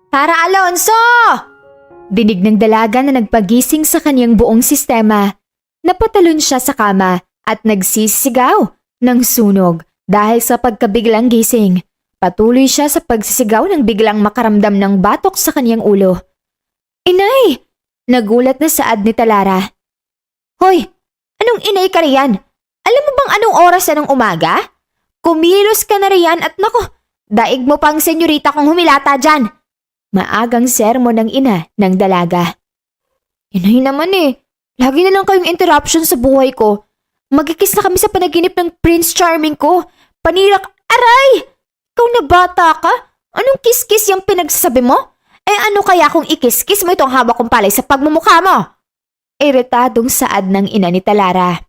Tara Alonso! Dinig ng dalaga na nagpagising sa kanyang buong sistema. Napatalon siya sa kama at nagsisigaw ng sunog dahil sa pagkabiglang gising. Patuloy siya sa pagsisigaw nang biglang makaramdam ng batok sa kanyang ulo. Inay! Nagulat na saad ni Talara. Hoy! Anong inay ka riyan? Alam mo bang anong oras na ng umaga? Kumilos ka na riyan at nako, daig mo pang senyorita kong humilata dyan. Maagang sermo ng ina ng dalaga. Inay naman lagi na lang kayong interruption sa buhay ko. Magkikis na kami sa panaginip ng Prince Charming ko. Panirak, aray! Ikaw na bata ka? Anong kiss-kiss yung pinagsasabi mo? Ano kaya kung ikis-kiss mo itong hawak kong palay sa pagmumukha mo? Iritadong saad ng ina ni Talara.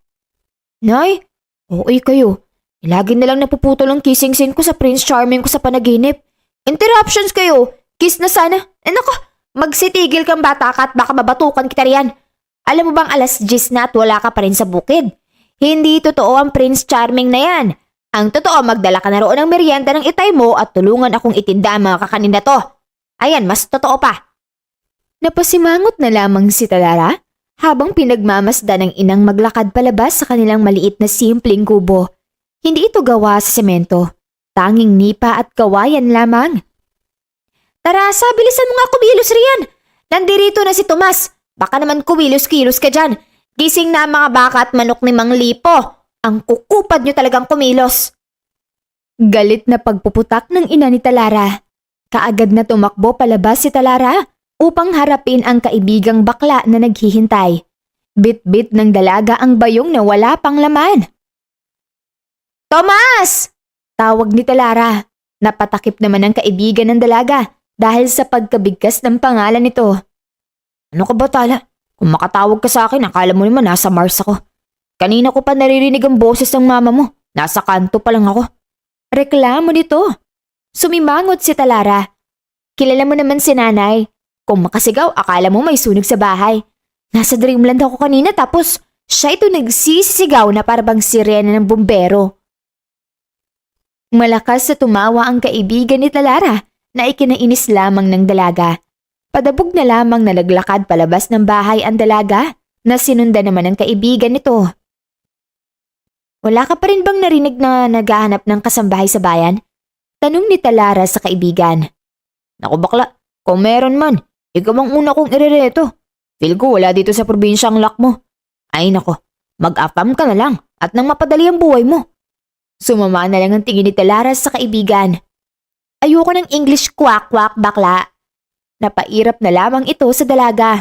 Nay, oo kayo. Lagi na lang napuputol ang kissing scene ko sa Prince Charming ko sa panaginip. Interruptions kayo. Kiss na sana. Nako, magsitigil kang bata ka at baka mabatukan kita riyan. Alam mo bang alas 10 na at wala ka pa rin sa bukid? Hindi totoo ang Prince Charming na yan. Ang totoo, magdala ka na roon ng merienda ng itay mo at tulungan akong itinda ang mga kakanin na to. Ayan, mas totoo pa. Napasimangot na lamang si Talara habang pinagmamasdan ng inang maglakad palabas sa kanilang maliit na simpleng kubo. Hindi ito gawa sa semento. Tanging nipa at kawayan lamang. Tarasa, bilisan mo nga kumilos riyan. Nandirito na si Tomas. Baka naman kumilos-kilos ka dyan. Gising na ang mga baka at manok ni Mang Lipo. Ang kukupad nyo talagang kumilos. Galit na pagpuputak ng ina ni Talara. Kaagad na tumakbo palabas si Talara upang harapin ang kaibigang bakla na naghihintay. Bit-bit ng dalaga ang bayong na wala pang laman. Tomas! Tawag ni Talara. Napatakip naman ang kaibigan ng dalaga dahil sa pagkabigkas ng pangalan nito. Ano ka ba, Tala? Kung makatawag ka sa akin, akala mo naman nasa Mars ako. Kanina ko pa naririnig ang boses ng mama mo. Nasa kanto pa lang ako. Reklamo nito. Sumimangot si Talara. Kilala mo naman si nanay. Kung makasigaw, akala mo may sunog sa bahay. Nasa dreamland ako kanina tapos siya ito nagsisisigaw na parabang sirena ng bumbero. Malakas sa tumawa ang kaibigan ni Talara na ikinainis lamang ng dalaga. Padabog na lamang nalaglakad palabas ng bahay ang dalaga na sinundan naman ng kaibigan nito. Wala ka pa rin bang narinig na naghahanap ng kasambahay sa bayan? Tanong ni Talara sa kaibigan. Naku bakla, kung meron man, ikaw ang una kong irereto. Feel ko wala dito sa probinsya ang luck mo. Ay nako, mag-afam ka na lang at nang mapadali ang buhay mo. Sumama na lang ang tingin ni Talara sa kaibigan. Ayoko ng English kwak-kwak bakla. Napairap na lamang ito sa dalaga.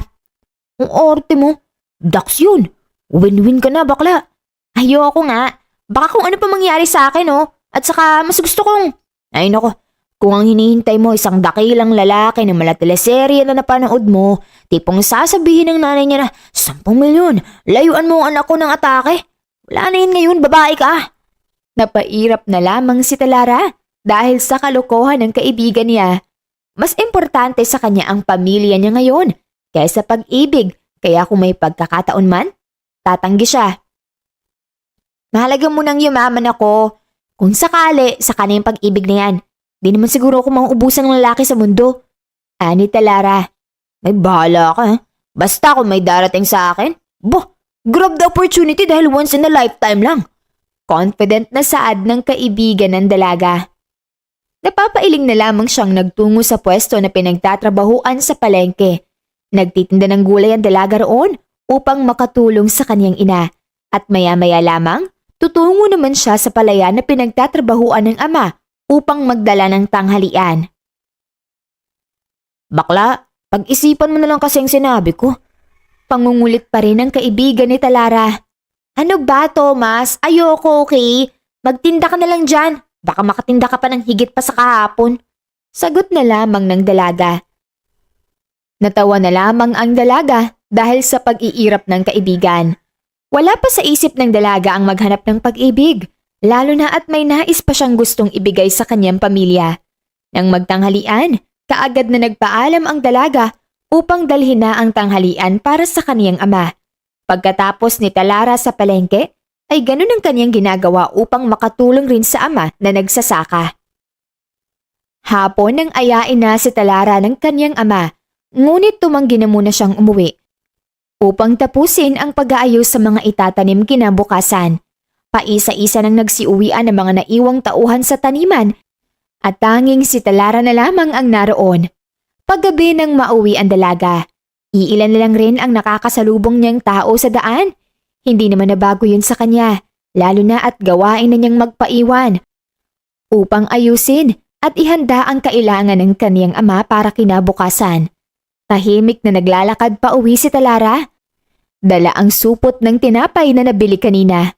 Ang orte mo, Dax yun. Win-win ka na bakla. Ayoko nga. Baka kung ano pa mangyari sa akin At saka mas gusto kong... Ay nako, kung ang hinihintay mo isang dakilang lalaki na mala teleserye na napanood mo, tipong sasabihin ng nanay niya na 10 milyon, layuan mo ang anak ko ng atake. Wala na yun ngayon, babae ka. Napairap na lamang si Talara dahil sa kalokohan ng kaibigan niya. Mas importante sa kanya ang pamilya niya ngayon kaysa pag-ibig, kaya kung may pagkakataon man, tatanggi siya. Mahalaga mo nang yumaman ako. Kung sakali, saka na yung pag-ibig na yan. Di naman siguro ako mauubusan ng lalaki sa mundo. Ani Talara. May bahala ka. Basta kung may darating sa akin, grab the opportunity dahil once in a lifetime lang. Confident na saad ng kaibigan ng dalaga. Napapailing na lamang siyang nagtungo sa pwesto na pinagtatrabahuan sa palengke. Nagtitinda ng gulay ang dalaga roon upang makatulong sa kanyang ina. At maya-maya lamang, tutungo naman siya sa palayan na pinagtatrabahuan ng ama upang magdala ng tanghalian. Bakla, pag-isipan mo na lang kasi ang sinabi ko. Pangungulit pa rin ang kaibigan ni Talara. Ano ba, Thomas? Ayoko, okay? Magtinda ka na lang dyan. Baka makatinda ka pa ng higit pa sa kahapon. Sagot na lamang ng dalaga. Natawa na lamang ang dalaga dahil sa pag-iirap ng kaibigan. Wala pa sa isip ng dalaga ang maghanap ng pag-ibig, lalo na at may nais pa siyang gustong ibigay sa kanyang pamilya. Nang magtanghalian, kaagad na nagpaalam ang dalaga upang dalhin na ang tanghalian para sa kaniyang ama. Pagkatapos ni Talara sa palengke, ay ganun ang kanyang ginagawa upang makatulong rin sa ama na nagsasaka. Hapon nang ayain na si Talara ng kanyang ama, ngunit tumanggi na muna siyang umuwi upang tapusin ang pag-aayos sa mga itatanim kinabukasan. Paisa-isa nang nagsiuwian ng mga naiwang tauhan sa taniman at tanging si Talara na lamang ang naroon. Paggabi nang mauwi ang dalaga, iilan na lang rin ang nakakasalubong niyang tao sa daan. Hindi naman nabago yun sa kanya, lalo na at gawain na niyang magpaiwan upang ayusin at ihanda ang kailangan ng kaniyang ama para kinabukasan. Tahimik na naglalakad pa uwi si Talara. Dala ang supot ng tinapay na nabili kanina.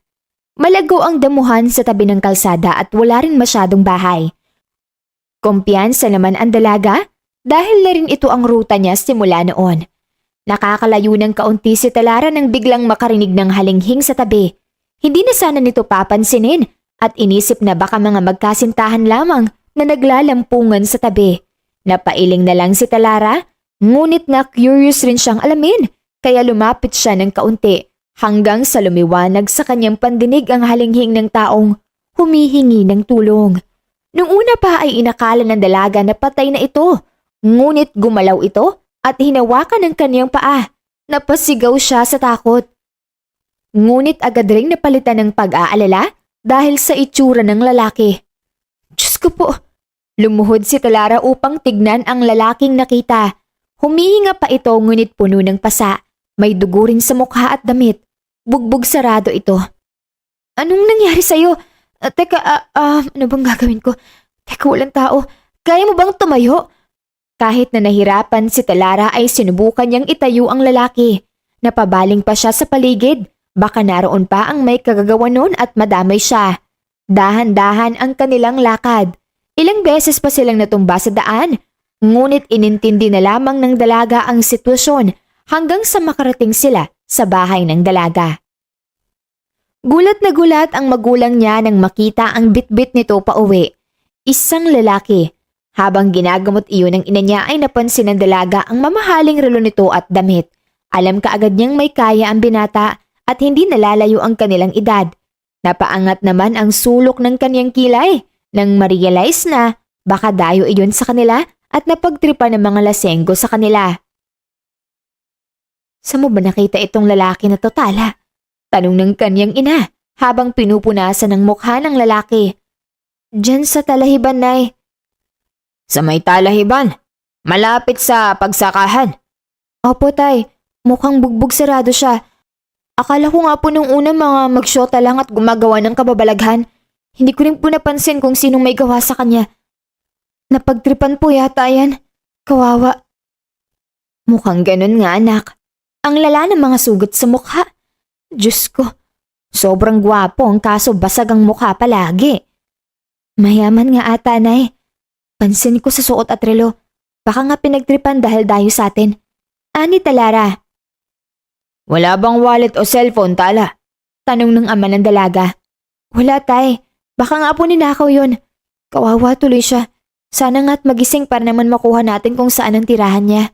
Malago ang damuhan sa tabi ng kalsada at wala rin masyadong bahay. Kumpiyansa naman ang dalaga dahil na rin ito ang ruta niya simula noon. Nakakalayo ng kaunti si Talara nang biglang makarinig ng halinghing sa tabi. Hindi na sana nito papansinin at inisip na baka mga magkasintahan lamang na naglalampungan sa tabi. Napailing na lang si Talara, ngunit na curious rin siyang alamin kaya lumapit siya ng kaunti hanggang sa lumiwanag sa kanyang pandinig ang halinghing ng taong humihingi ng tulong. Nung una pa ay inakala ng dalaga na patay na ito, ngunit gumalaw ito at hinawakan ng kanyang paa. Napasigaw siya sa takot. Ngunit agad ring napalitan ng pag-aalala dahil sa itsura ng lalaki. Diyos ko po! Lumuhod si Talara upang tignan ang lalaking nakita. Humihinga pa ito ngunit puno ng pasa. May dugo rin sa mukha at damit. Bugbog sarado ito. Anong nangyari sa'yo? Ano bang gagawin ko? Teka, walang tao. Kaya mo bang tumayo? Kahit na nahirapan si Talara ay sinubukan niyang itayo ang lalaki. Napabaling pa siya sa paligid. Baka naroon pa ang may kagagawa nun at madamay siya. Dahan-dahan ang kanilang lakad. Ilang beses pa silang natumba sa daan. Ngunit inintindi na lamang ng dalaga ang sitwasyon hanggang sa makarating sila sa bahay ng dalaga. Gulat na gulat ang magulang niya nang makita ang bitbit nito pauwi. Isang lalaki. Habang ginagamot iyon ng ina niya ay napansin ng dalaga ang mamahaling relo nito at damit. Alam kaagad niyang may kaya ang binata at hindi nalalayo ang kanilang edad. Napaangat naman ang sulok ng kanyang kilay nang ma-realize na baka dayo iyon sa kanila at napagtripa ng mga lasenggo sa kanila. Saan mo ba nakita itong lalaki na to, Tala? Tanong ng kanyang ina habang pinupunasan ng mukha ng lalaki. Diyan sa talahiban, Nay. Sa may talahiban? Malapit sa pagsakahan? Opo, Tay. Mukhang bugbog sarado siya. Akala ko nga po nung una mga magsyota lang at gumagawa ng kababalaghan. Hindi ko rin po napansin kung sinong may gawa sa kanya. Napagtripan po yata yan. Kawawa. Mukhang ganun nga, anak. Ang lala ng mga sugat sa mukha. Diyos ko, sobrang gwapo ang kaso basag ang mukha palagi. Mayaman nga ata, Nay. Pansin ko sa suot at relo. Baka nga pinagtripan dahil dayo sa atin. Ani, Talara? Wala bang wallet o cellphone, Tala? Tanong ng ama ng dalaga. Wala, Tay. Baka nga po ninakaw yun. Kawawa tuloy siya. Sana nga't magising para naman makuha natin kung saan ang tirahan niya.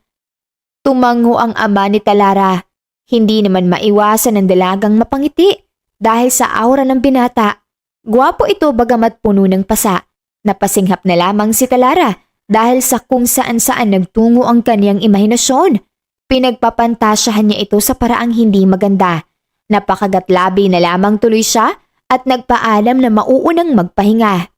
Tumango ang ama ni Talara. Hindi naman maiwasan ng dalagang mapangiti dahil sa aura ng binata. Gwapo ito bagamat puno ng pasa. Napasinghap na lamang si Talara dahil sa kung saan-saan nagtungo ang kaniyang imahinasyon. Pinagpapantasyahan niya ito sa paraang hindi maganda. Napakagatlabi na lamang tuloy siya at nagpaalam na mauunang magpahinga.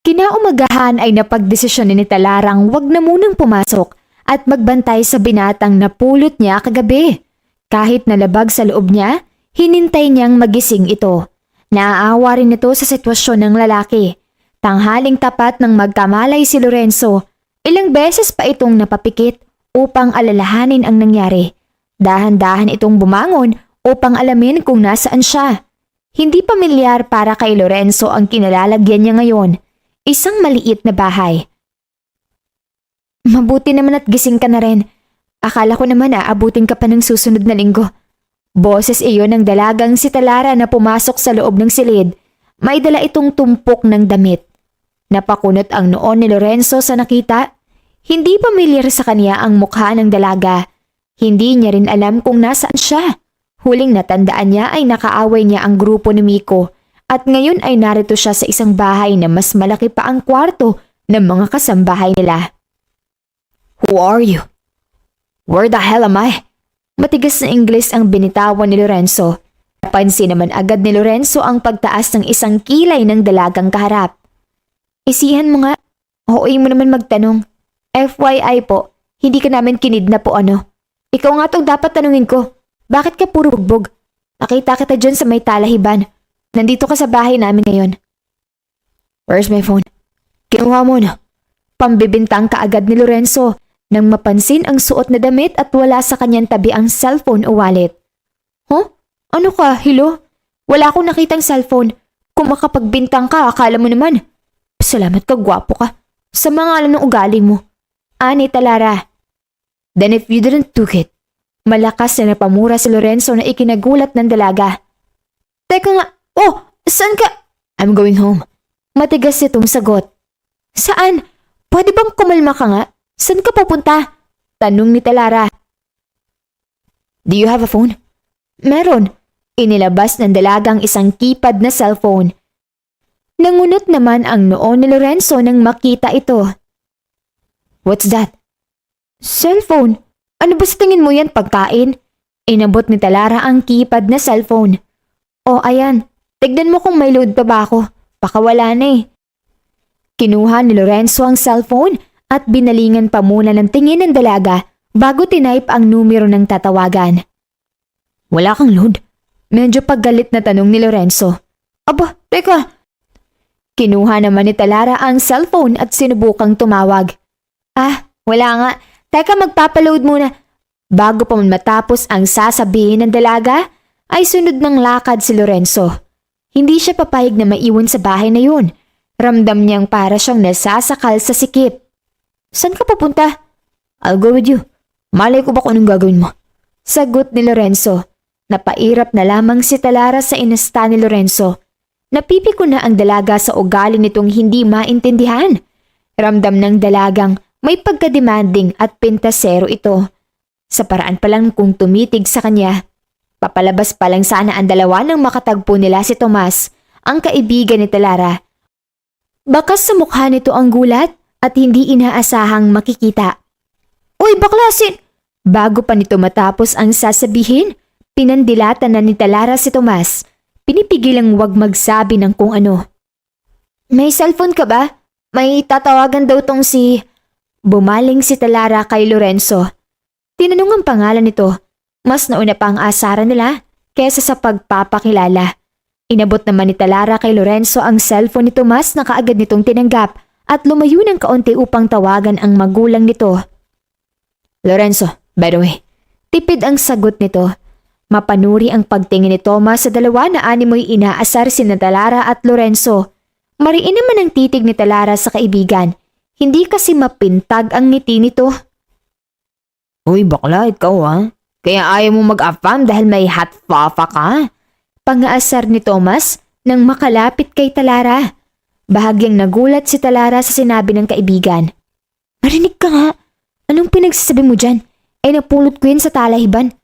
Kinaumagahan ay napagdesisyon ni Talarang wag na munang pumasok at magbantay sa binatang napulot niya kagabi. Kahit nalabag sa loob niya, hinintay niyang magising ito. Naaawa rin ito sa sitwasyon ng lalaki. Tanghaling tapat ng magkamalay si Lorenzo, ilang beses pa itong napapikit upang alalahanin ang nangyari. Dahan-dahan itong bumangon upang alamin kung nasaan siya. Hindi pamilyar para kay Lorenzo ang kinalalagyan niya ngayon. Isang maliit na bahay. Mabuti naman at gising ka na rin. Akala ko naman aabutin ka pa ng susunod na linggo. Boses iyon ng dalagang si Talara na pumasok sa loob ng silid. May dala itong tumpok ng damit. Napakunot ang noon ni Lorenzo sa nakita. Hindi pamilyar sa kanya ang mukha ng dalaga. Hindi niya rin alam kung nasaan siya. Huling natandaan niya ay nakaaway niya ang grupo ni Miko at ngayon ay narito siya sa isang bahay na mas malaki pa ang kwarto ng mga kasambahay nila. "Who are you? Where the hell am I?" Matigas na Ingles ang binitawan ni Lorenzo. Napansin naman agad ni Lorenzo ang pagtaas ng isang kilay ng dalagang kaharap. "Isihan mo nga. OA mo naman magtanong. FYI po, hindi ka namin kinidnap po ano. Ikaw nga tong dapat tanungin ko. Bakit ka puro bugbog? Nakita kita dyan sa may talahiban. Nandito ka sa bahay namin ngayon." "Where's my phone?" "Kinuha mo na." Pambibintang kaagad ni Lorenzo nang mapansin ang suot na damit at wala sa kanyang tabi ang cellphone o wallet. "Huh? Ano ka, Hilo? Wala akong nakitang cellphone. Kung makapagbintang ka, akala mo naman. Salamat ka, gwapo ka. Sa mga ng ugali mo." Ani Talara. "Then if you didn't took it." Malakas na napamura si Lorenzo na ikinagulat ng dalaga. "Teka nga, saan ka?" "I'm going home." Matigas itong sagot. "Saan? Pwede bang kumalma ka nga? Saan ka pupunta?" Tanong ni Talara. "Do you have a phone?" "Meron." Inilabas ng dalagang isang keypad na cellphone. Nangunot naman ang noo ni Lorenzo nang makita ito. "What's that?" "Cellphone. Ano ba sa tingin mo yan, pagkain?" Inabot ni Talara ang keypad na cellphone. "Oh, ayan. Tignan mo kung may load pa ba ako. Baka wala na eh." Kinuha ni Lorenzo ang cellphone at binalingan pa muna ng tingin ng dalaga bago tinype ang numero ng tatawagan. "Wala kang load?" Medyo paggalit na tanong ni Lorenzo. "Aba, teka." Kinuha naman ni Talara ang cellphone at sinubukang tumawag. Wala nga. Teka, magpapaload muna." Bago pa man matapos ang sasabihin ng dalaga, ay sunod ng lakad si Lorenzo. Hindi siya papayag na maiwan sa bahay na yun. Ramdam niyang para siyang nasasakal sa sikip. "Saan ka pupunta?" "I'll go with you. Malay ko ba kung anong gagawin mo?" Sagot ni Lorenzo. Napairap na lamang si Talara sa inasta ni Lorenzo. Napipiko na ang dalaga sa ugali nitong hindi maintindihan. Ramdam ng dalagang may pagka-demanding at pintasero ito. Sa paraan pa lang kung tumitig sa kanya. Papalabas pa lang sana ang dalawa nang makatagpo nila si Tomas, ang kaibigan ni Talara. Bakas sa mukha nito ang gulat at hindi inaasahang makikita. "Uy, baklasin!" Bago pa nito matapos ang sasabihin, pinandilatan na ni Talara si Tomas. Pinipigilang wag magsabi ng kung ano. "May cellphone ka ba? May tatawagan daw tong si..." Bumaling si Talara kay Lorenzo. Tinanong ang pangalan nito. Mas nauna pa ang asaran nila kesa sa pagpapakilala. Inabot naman ni Talara kay Lorenzo ang cellphone ni Tomas na kaagad nitong tinanggap at lumayo ng kaunti upang tawagan ang magulang nito. "Lorenzo, by the way." Tipid ang sagot nito. Mapanuri ang pagtingin ni Tomas sa dalawa na animoy inaasar sina Talara at Lorenzo. Mariin naman ang titig ni Talara sa kaibigan. Hindi kasi mapintag ang ngiti nito. "Uy, bakla, ikaw ha? Kaya ayaw mo mag-affam dahil may hot fafa ka?" Pangaasar ni Tomas nang makalapit kay Talara. Bahagyang nagulat si Talara sa sinabi ng kaibigan. "Marinig ka nga. Anong pinagsasabi mo dyan? Napulot ko yun sa talahiban.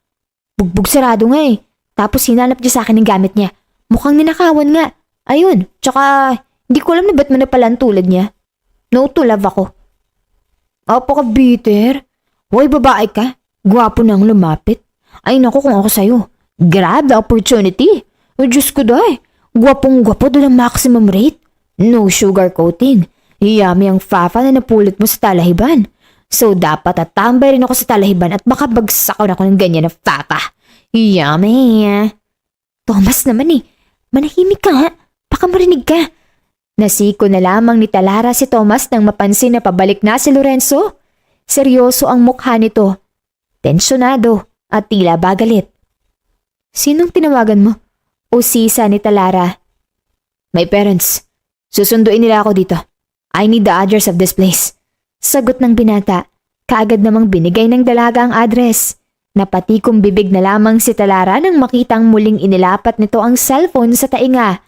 Bugbog sarado nga eh. Tapos hinanap niya sa akin ng gamit niya. Mukhang ninakawan nga. Ayun, tsaka hindi ko alam na ba't mo na pala ang tulad niya. No to love ako." "Opo ka, bitter. Hoy, babae ka. Gwapo nang lumapit. Ay naku kung ako sa'yo. Grab the opportunity. Oh, Diyos ko dahi. Gwapong gwapo doon ang maximum rate. No sugar coating. Yummy ang fafa na napulot mo sa talahiban. So dapat tatambay rin ako sa talahiban at baka bagsakan ako ng ganyan na fafa. Yummy." "Thomas naman eh. Manahimik ka nga. Baka marinig ka." Nasiko na lamang ni Talara si Thomas nang mapansin na pabalik na si Lorenzo. Seryoso ang mukha nito. Tensyonado at tila bagalit. "Sinong tinawagan mo?" Usisa ni Talara. "My parents. Susunduin nila ako dito. I need the address of this place." Sagot ng binata. Kaagad namang binigay ng dalaga ang address. Napatikong bibig na lamang si Talara nang makitang muling inilapat nito ang cellphone sa tainga.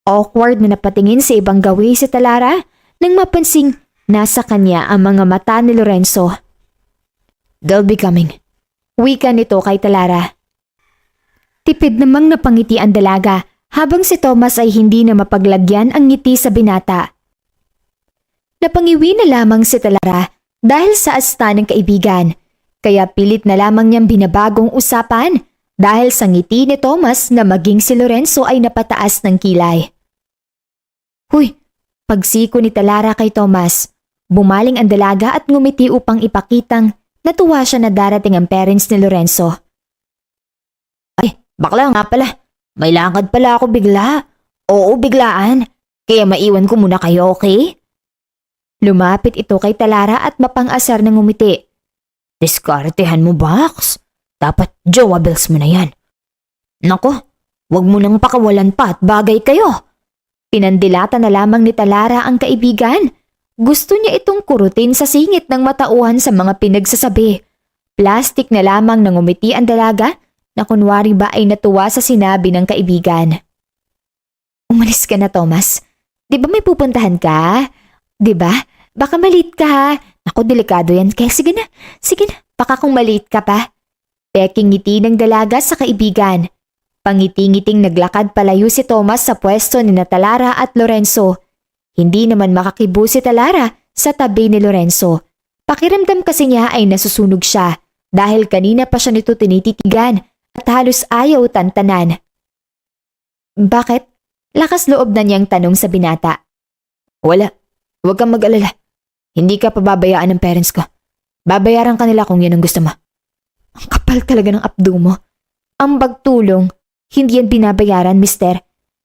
Awkward na napatingin sa ibang gawi si Talara nang mapansing nasa kanya ang mga mata ni Lorenzo. "They'll be coming." Wika nito kay Talara. Tipid namang napangiti ang dalaga habang si Thomas ay hindi na mapaglagyan ang ngiti sa binata. Napangiwi na lamang si Talara dahil sa asta ng kaibigan. Kaya pilit na lamang niyang binabagong usapan dahil sa ngiti ni Thomas na maging si Lorenzo ay napataas ng kilay. Huy, pagsiko ni Talara kay Thomas, bumaling ang dalaga at ngumiti upang ipakitang natuwa siya na darating ang parents ni Lorenzo. Ay, bakla nga pala. May lakad pala ako bigla. Oo, biglaan. Kaya maiwan ko muna kayo, okay? Lumapit ito kay Talara at mapang-asar ng ngumiti. Diskartehan mo, Box. Dapat jowables mo na yan. Nako, wag mo nang pakawalan pa at bagay kayo. Pinandilata na lamang ni Talara ang kaibigan. Gusto niya itong kurutin sa singit ng matauhan sa mga pinagsasabi. Plastic na lamang nang ngumiti ang dalaga na kunwari ba ay natuwa sa sinabi ng kaibigan. Umalis ka na, Thomas. Di ba may pupuntahan ka? Di ba? Baka maliit ka ha. Ako, delikado yan. Kaya sige na, baka kung maliit ka pa. Peking ngiti ng dalaga sa kaibigan. Pangiti-ngiting naglakad palayo si Thomas sa pwesto ni Talara at Lorenzo. Hindi naman makakibo si Talara sa tabi ni Lorenzo. Pakiramdam kasi niya ay nasusunog siya dahil kanina pa siya nito tinititigan at halos ayaw tantanan. Bakit? Lakas loob na niyang tanong sa binata. Wala. Huwag kang mag-alala. Hindi ka pababayaan ng parents ko. Babayaran ka nila kung yan ang gusto mo. Ang kapal talaga ng abdo mo. Ang bagtulong, hindi yan binabayaran, mister.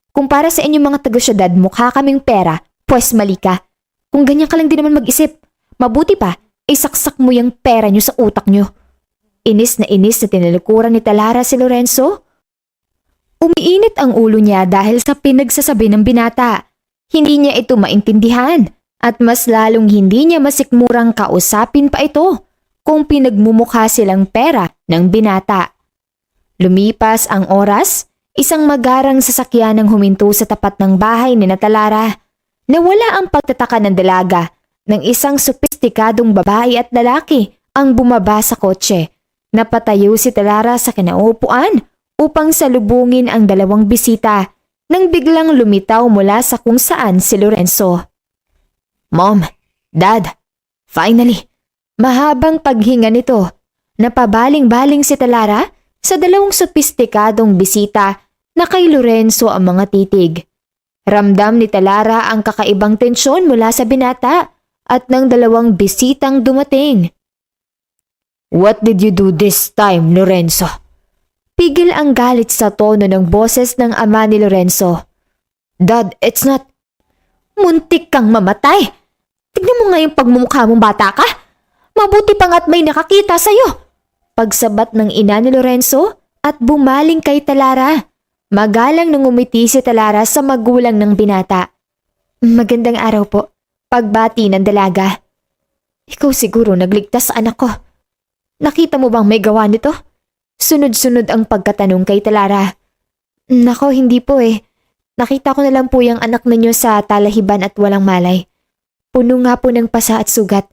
Kung para sa inyong mga taga-syudad mukha kaming pera, pues mali ka. Kung ganyan ka lang din naman mag-isip, mabuti pa, isaksak mo yung pera nyo sa utak nyo. Inis na tinalikuran ni Talara si Lorenzo. Umiinit ang ulo niya dahil sa pinagsasabi ng binata. Hindi niya ito maintindihan. At mas lalong hindi niya masikmurang kausapin pa ito kung pinagmumukha silang pera ng binata. Lumipas ang oras, isang magarang sasakyan ang huminto sa tapat ng bahay ni Talara. Nawala ang pagtataka ng dalaga ng isang sopistikadong babae at lalaki ang bumaba sa kotse. Napatayo si Talara sa kinaupuan upang salubungin ang dalawang bisita nang biglang lumitaw mula sa kung saan si Lorenzo. Mom, Dad, finally, mahabang paghinga nito. Napabaling-baling si Talara sa dalawang sopistikadong bisita na kay Lorenzo ang mga titig. Ramdam ni Talara ang kakaibang tensyon mula sa binata at ng dalawang bisitang dumating. What did you do this time, Lorenzo? Pigil ang galit sa tono ng boses ng ama ni Lorenzo. Dad, it's not... Muntik kang mamatay! Tignan mo nga yung pagmumukha mong bata ka! Mabuti pa nga't may nakakita sa'yo! Pagsabat ng ina ni Lorenzo at bumaling kay Talara. Magalang nang umiti si Talara sa magulang ng binata. Magandang araw po. Pagbati ng dalaga. Ikaw siguro nagligtas sa anak ko. Nakita mo bang may gawa nito? Sunod-sunod ang pagkatanong kay Talara. Nako, hindi po eh. Nakita ko na lang po yung anak ninyo sa talahiban at walang malay. Puno nga po ng pasa at sugat.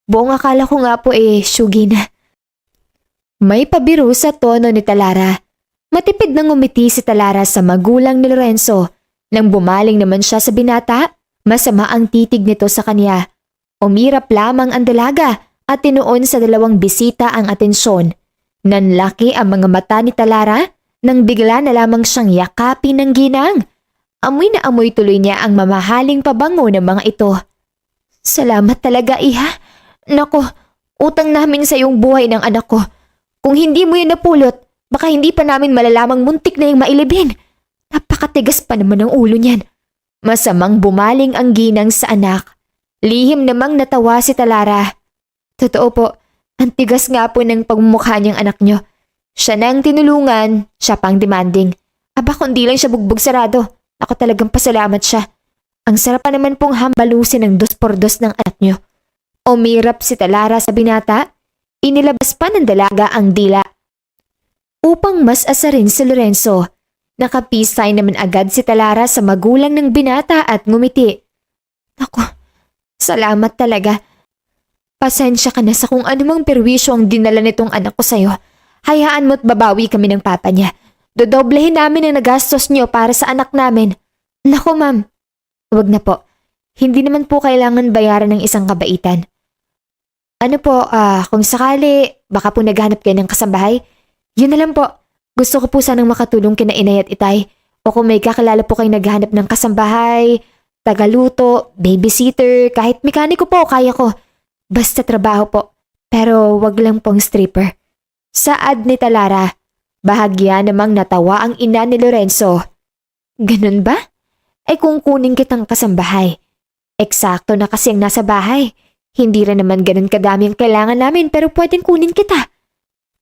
Buong akala ko nga po syugi na. May pabiro sa tono ni Talara. Matipid nang umiti si Talara sa magulang ni Lorenzo. Nang bumaling naman siya sa binata, masama ang titig nito sa kanya. Umirap lamang ang dalaga at tinuon sa dalawang bisita ang atensyon. Nanlaki ang mga mata ni Talara nang bigla na lamang siyang yakapin ng ginang. Amoy na amoy tuloy niya ang mamahaling pabango ng mga ito. Salamat talaga, iha. Nako, utang namin sa iyong buhay ng anak ko. Kung hindi mo yan napulot, baka hindi pa namin malalamang muntik na yung mailibing. Napakatigas pa naman ang ulo niyan. Masamang bumaling ang ginang sa anak. Lihim namang natawa si Talara. Totoo po, ang tigas nga po ng pagmumukha niyang anak niyo. Siya na ang tinulungan, siya pang demanding. Aba, kundi lang siya bugbog sarado. Ako talagang pasalamat siya. Ang sarap pa naman pong hambalusin ng 2x2 ng anak niyo. Umirap si Talara sa binata. Inilabas pa ng dalaga ang dila. Upang mas asarin si Lorenzo, nakapisay naman agad si Talara sa magulang ng binata at ngumiti. Ako, salamat talaga. Pasensya ka na sa kung anumang perwisyo ang dinala nitong anak ko sa'yo. Hayaan mo't babawi kami ng papa niya. Dodoblehin namin ang nagastos niyo para sa anak namin. Naku, ma'am. Huwag na po. Hindi naman po kailangan bayaran ng isang kabaitan. Ano po, kung sakali, baka po naghanap kayo ng kasambahay? Yun na lang po. Gusto ko po sanang makatulong kina inay at itay. O kung may kakilala po kayo naghanap ng kasambahay, tagaluto, babysitter, kahit mekaniko po, kaya ko. Basta trabaho po. Pero wag lang pong stripper. Saad ni Talara. Bahagya namang natawa ang ina ni Lorenzo. Ganun ba? Ay kung kunin kitang kasambahay. Eksakto na kasi ang nasa bahay. Hindi rin naman ganun kadami ang kailangan namin pero pwedeng kunin kita.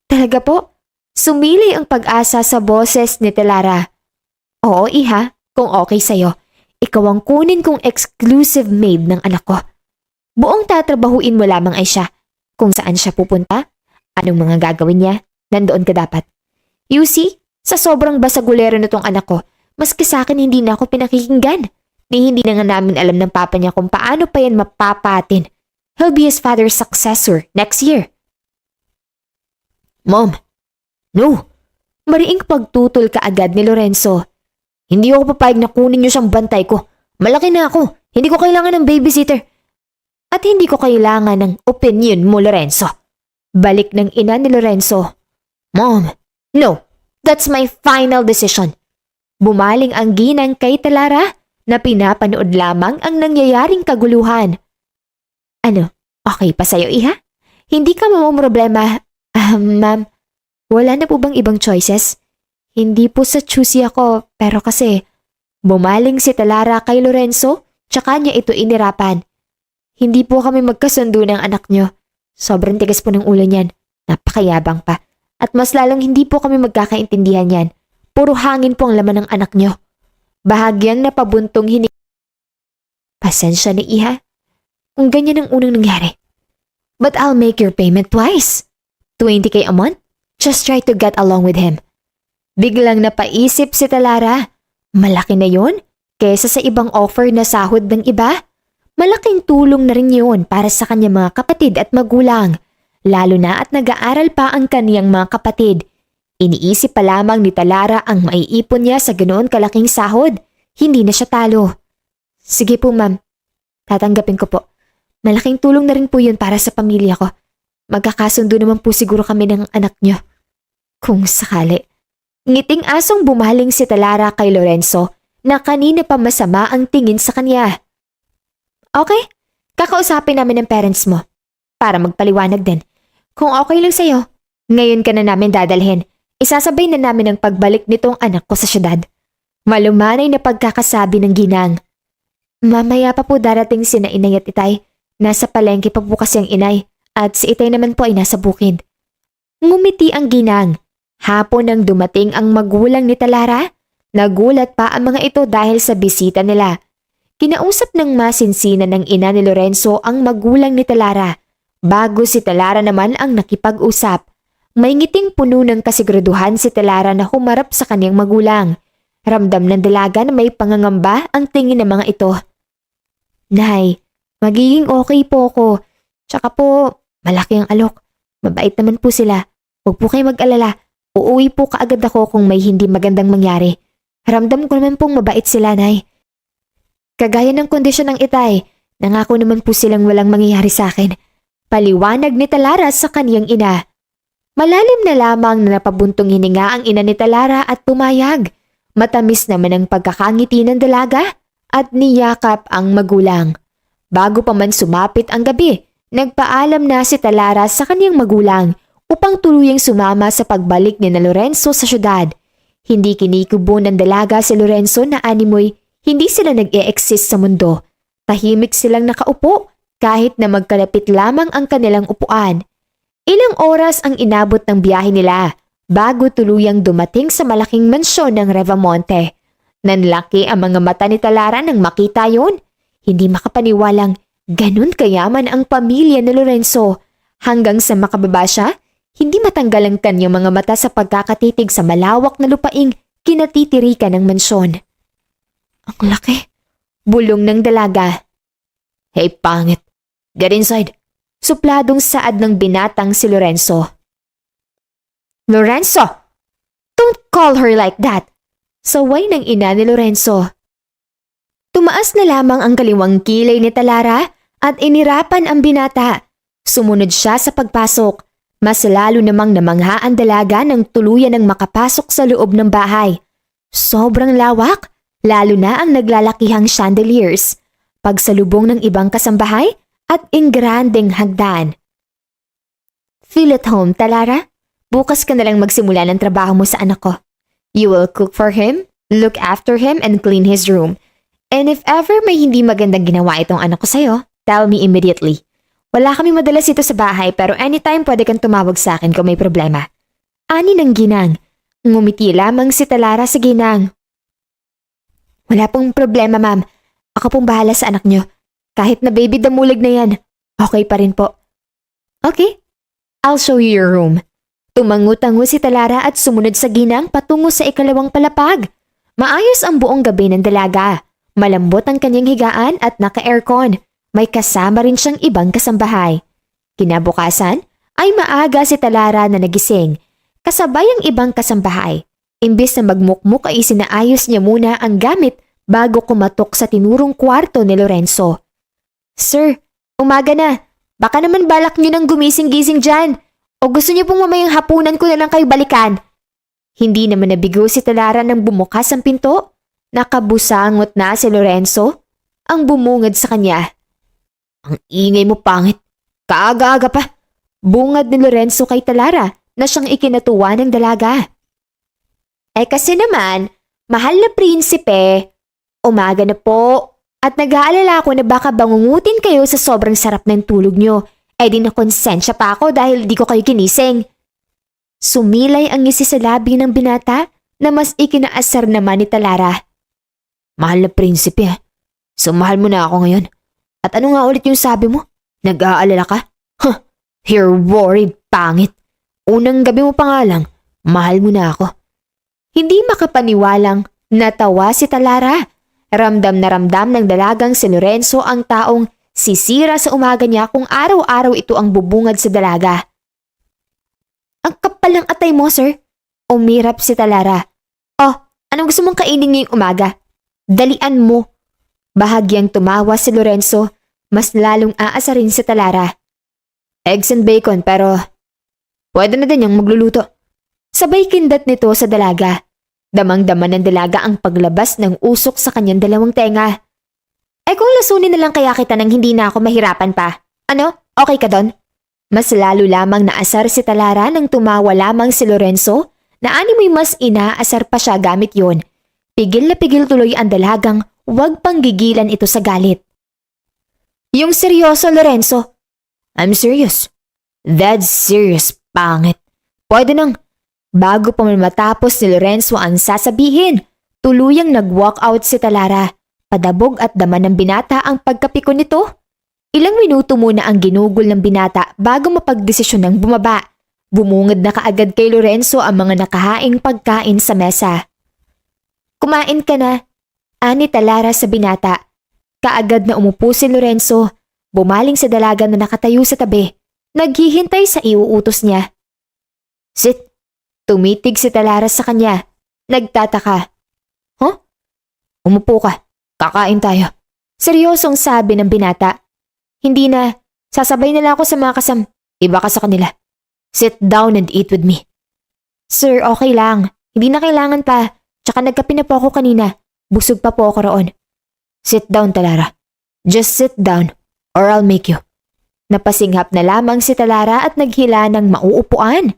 Talaga po? Sumili ang pag-asa sa boses ni Talara. Oo, iha, kung okay sa'yo. Ikaw ang kunin kong exclusive maid ng anak ko. Buong tatrabahuin mo lamang ay siya. Kung saan siya pupunta, anong mga gagawin niya, nandoon ka dapat. You see, sa sobrang basagulero nitong anak ko, maski sa akin hindi na ako pinakikinggan. Ni hindi na nga namin alam ng papa niya kung paano pa yan mapapatin. He'll be his father's successor next year. Mom, no. Mariing pagtutol ka agad ni Lorenzo. Hindi ako papayag na kunin niyo siyang bantay ko. Malaki na ako. Hindi ko kailangan ng babysitter. At hindi ko kailangan ng opinion mo, Lorenzo. Balik ng ina ni Lorenzo. Mom, no. That's my final decision. Bumaling ang ginang kay Talara na pinapanood lamang ang nangyayaring kaguluhan. Ano, okay pa sa'yo, iha? Hindi ka mamumroblema. Ma'am, wala na po bang ibang choices? Hindi po sa choosy ako, pero kasi bumaling si Talara kay Lorenzo, tsaka niya ito inirapan. Hindi po kami magkasundo ng anak niyo. Sobrang tigas po ng ulo niyan. Napakayabang pa. At mas lalong hindi po kami magkakaintindihan yan. Puro hangin po ang laman ng anak niyo. Bahagyang napabuntong hining. Pasensya na, iha. Kung ganyan ang unang nangyari. But I'll make your payment twice. 20K a month? Just try to get along with him. Biglang napaisip si Talara. Malaki na yon kesa sa ibang offer na sahod ng iba. Malaking tulong na rin yun para sa kanyang mga kapatid at magulang. Lalo na at nag-aaral pa ang kaniyang mga kapatid. Iniisip pa lamang ni Talara ang maiipon niya sa ganoon kalaking sahod. Hindi na siya talo. Sige po, ma'am. Tatanggapin ko po. Malaking tulong na rin po yun para sa pamilya ko. Magkakasundo naman po siguro kami ng anak niyo. Kung sakali. Ngiting asong bumaling si Talara kay Lorenzo na kanina pa masama ang tingin sa kanya. Okay, kakausapin namin ng parents mo para magpaliwanag din. Kung okay lang sa'yo, ngayon ka na namin dadalhin. Isasabay na namin ang pagbalik nitong anak ko sa syudad. Malumanay na pagkakasabi ng ginang. Mamaya pa po darating sina inay at itay. Nasa palengke pa po kasi ang inay at si itay naman po ay nasa bukid. Ngumiti ang ginang. Hapon nang dumating ang magulang ni Talara. Nagulat pa ang mga ito dahil sa bisita nila. Kinausap ng masinsinan ng ina ni Lorenzo ang magulang ni Talara. Bago si Talara naman ang nakipag-usap. May ngiting puno ng kasiguraduhan si Talara na humarap sa kanyang magulang. Ramdam ng dalaga na may pangangamba ang tingin ng mga ito. Nay, magiging okay po ako. Tsaka po, malaki ang alok. Mabait naman po sila. Huwag po kayo mag-alala. Uuwi po kaagad ako kung may hindi magandang mangyari. Ramdam ko naman pong mabait sila, Nay. Kagaya ng kondisyon ng itay, nangako naman po silang walang mangyayari sa akin. Paliwanag ni Talara sa kaniyang ina. Malalim na lamang na napabuntong hininga ang ina ni Talara at pumayag. Matamis naman ang pagkakangiti ng dalaga at niyakap ang magulang. Bago pa man sumapit ang gabi, nagpaalam na si Talara sa kaniyang magulang upang tuluyang sumama sa pagbalik ni na Lorenzo sa syudad. Hindi kinikubo ng dalaga si Lorenzo na animoy hindi sila nag-e-exist sa mundo. Tahimik silang nakaupo kahit na magkalapit lamang ang kanilang upuan. Ilang oras ang inabot ng biyahe nila bago tuluyang dumating sa malaking mansyon ng Revamonte. Nanlaki ang mga mata ni Talara nang makita yon. Hindi makapaniwalang ganun kayaman ang pamilya ni Lorenzo. Hanggang sa makababa siya, hindi matanggal ang kanyang mga mata sa pagkakatitig sa malawak na lupaing kinatitirikan ng mansyon. Ang laki. Bulong ng dalaga. Hey, pangit. Get inside. Supladong saad ng binatang si Lorenzo. Lorenzo! Don't call her like that! Saway ng ina ni Lorenzo. Tumaas na lamang ang kaliwang kilay ni Talara at inirapan ang binata. Sumunod siya sa pagpasok. Mas lalo namang namangha ang dalaga nang tuluyan ng makapasok sa loob ng bahay. Sobrang lawak, lalo na ang naglalakihang chandeliers, pagsalubong ng ibang kasambahay at ingrandeng hagdan. Feel at home, Talara. Bukas ka na lang magsimula ng trabaho mo sa anak ko. You will cook for him, look after him, and clean his room. And if ever may hindi magandang ginawa itong anak ko sa'yo, tell me immediately. Wala kami madalas ito sa bahay pero anytime pwede kang tumawag sa akin kung may problema. Ani ng ginang. Ngumiti lamang si Talara sa ginang. Wala pong problema, ma'am. Ako pong bahala sa anak nyo. Kahit na baby damulag na yan, okay pa rin po. Okay, I'll show you your room. Tumango-tango si Talara at sumunod sa ginang patungo sa ikalawang palapag. Maayos ang buong gabi ng dalaga. Malambot ang kanyang higaan at naka-aircon. May kasama rin siyang ibang kasambahay. Kinabukasan ay maaga si Talara na nagising. Kasabay ang ibang kasambahay. Imbis na magmukmuk ay isinaayos niya muna ang gamit bago kumatok sa tinurong kwarto ni Lorenzo. Sir, umaga na. Baka naman balak niyo nang gumising-gising dyan. O gusto niyo pong mamayang hapunan ko na lang kayo balikan? Hindi naman nabigo si Talara nang bumukas ang pinto. Nakabusangot na si Lorenzo. Ang bumungad sa kanya. Ang ingay mo, pangit. Kaaga-aga pa. Bungad ni Lorenzo kay Talara na siyang ikinatuwa ng dalaga. Kasi naman, mahal na prinsipe, umaga na po. At nag-aalala ako na baka bangungutin kayo sa sobrang sarap ng tulog nyo. Di nakonsensya pa ako dahil di ko kayo ginising. Sumilay ang ngisi sa labi ng binata na mas ikinaasar naman ni Talara. Mahal na prinsipe, so mahal mo na ako ngayon. At ano nga ulit yung sabi mo? Nag-aalala ka? Huh, you're worried, pangit. Unang gabi mo pa nga lang, mahal mo na ako. Hindi makapaniwalang natawa si Talara. Ramdam na ramdam ng dalagang si Lorenzo ang taong sisira sa umaga niya kung araw-araw ito ang bubungad sa dalaga. Ang kapal ng atay mo, sir. Umirap si Talara. Oh, anong gusto mong kainin ngayong umaga? Dalian mo. Bahagyang tumawa si Lorenzo. Mas lalong aasarin si Talara. Eggs and bacon pero pwede na din yung magluluto. Sabay kindat nito sa dalaga. Damang-dama ng dalaga ang paglabas ng usok sa kanyang dalawang tenga. Kung lasunin na lang kaya kita nang hindi na ako mahirapan pa. Ano? Okay ka doon? Mas lalo lamang naasar si Talara nang tumawa lamang si Lorenzo na animoy mas inaasar pa siya gamit yon. Pigil na pigil tuloy ang dalagang huwag pang gigilan ito sa galit. Yung seryoso, Lorenzo. I'm serious. That's serious, pangit. Pwede nang. Bago pa man matapos ni Lorenzo ang sasabihin, tuluyang nag-walk out si Talara. Padabog at dama ng binata ang pagkapikon nito. Ilang minuto muna ang ginugol ng binata bago mapagdesisyon ng bumaba. Bumungad na kaagad kay Lorenzo ang mga nakahaing pagkain sa mesa. Kumain ka na, ani Talara sa binata. Kaagad na umupo si Lorenzo, bumaling sa dalaga na nakatayo sa tabi. Naghihintay sa iuutos niya. Sit. Tumitig si Talara sa kanya. Nagtataka. Huh? Umupo ka. Kakain tayo. Seryosong sabi ng binata. Hindi na. Sasabay na lang ako sa mga Iba ka sa kanila. Sit down and eat with me. Sir, okay lang. Hindi na kailangan pa. Tsaka nagkape na po ako kanina. Busog pa po ako roon. Sit down, Talara. Just sit down or I'll make you. Napasinghap na lamang si Talara at naghila ng mauupuan.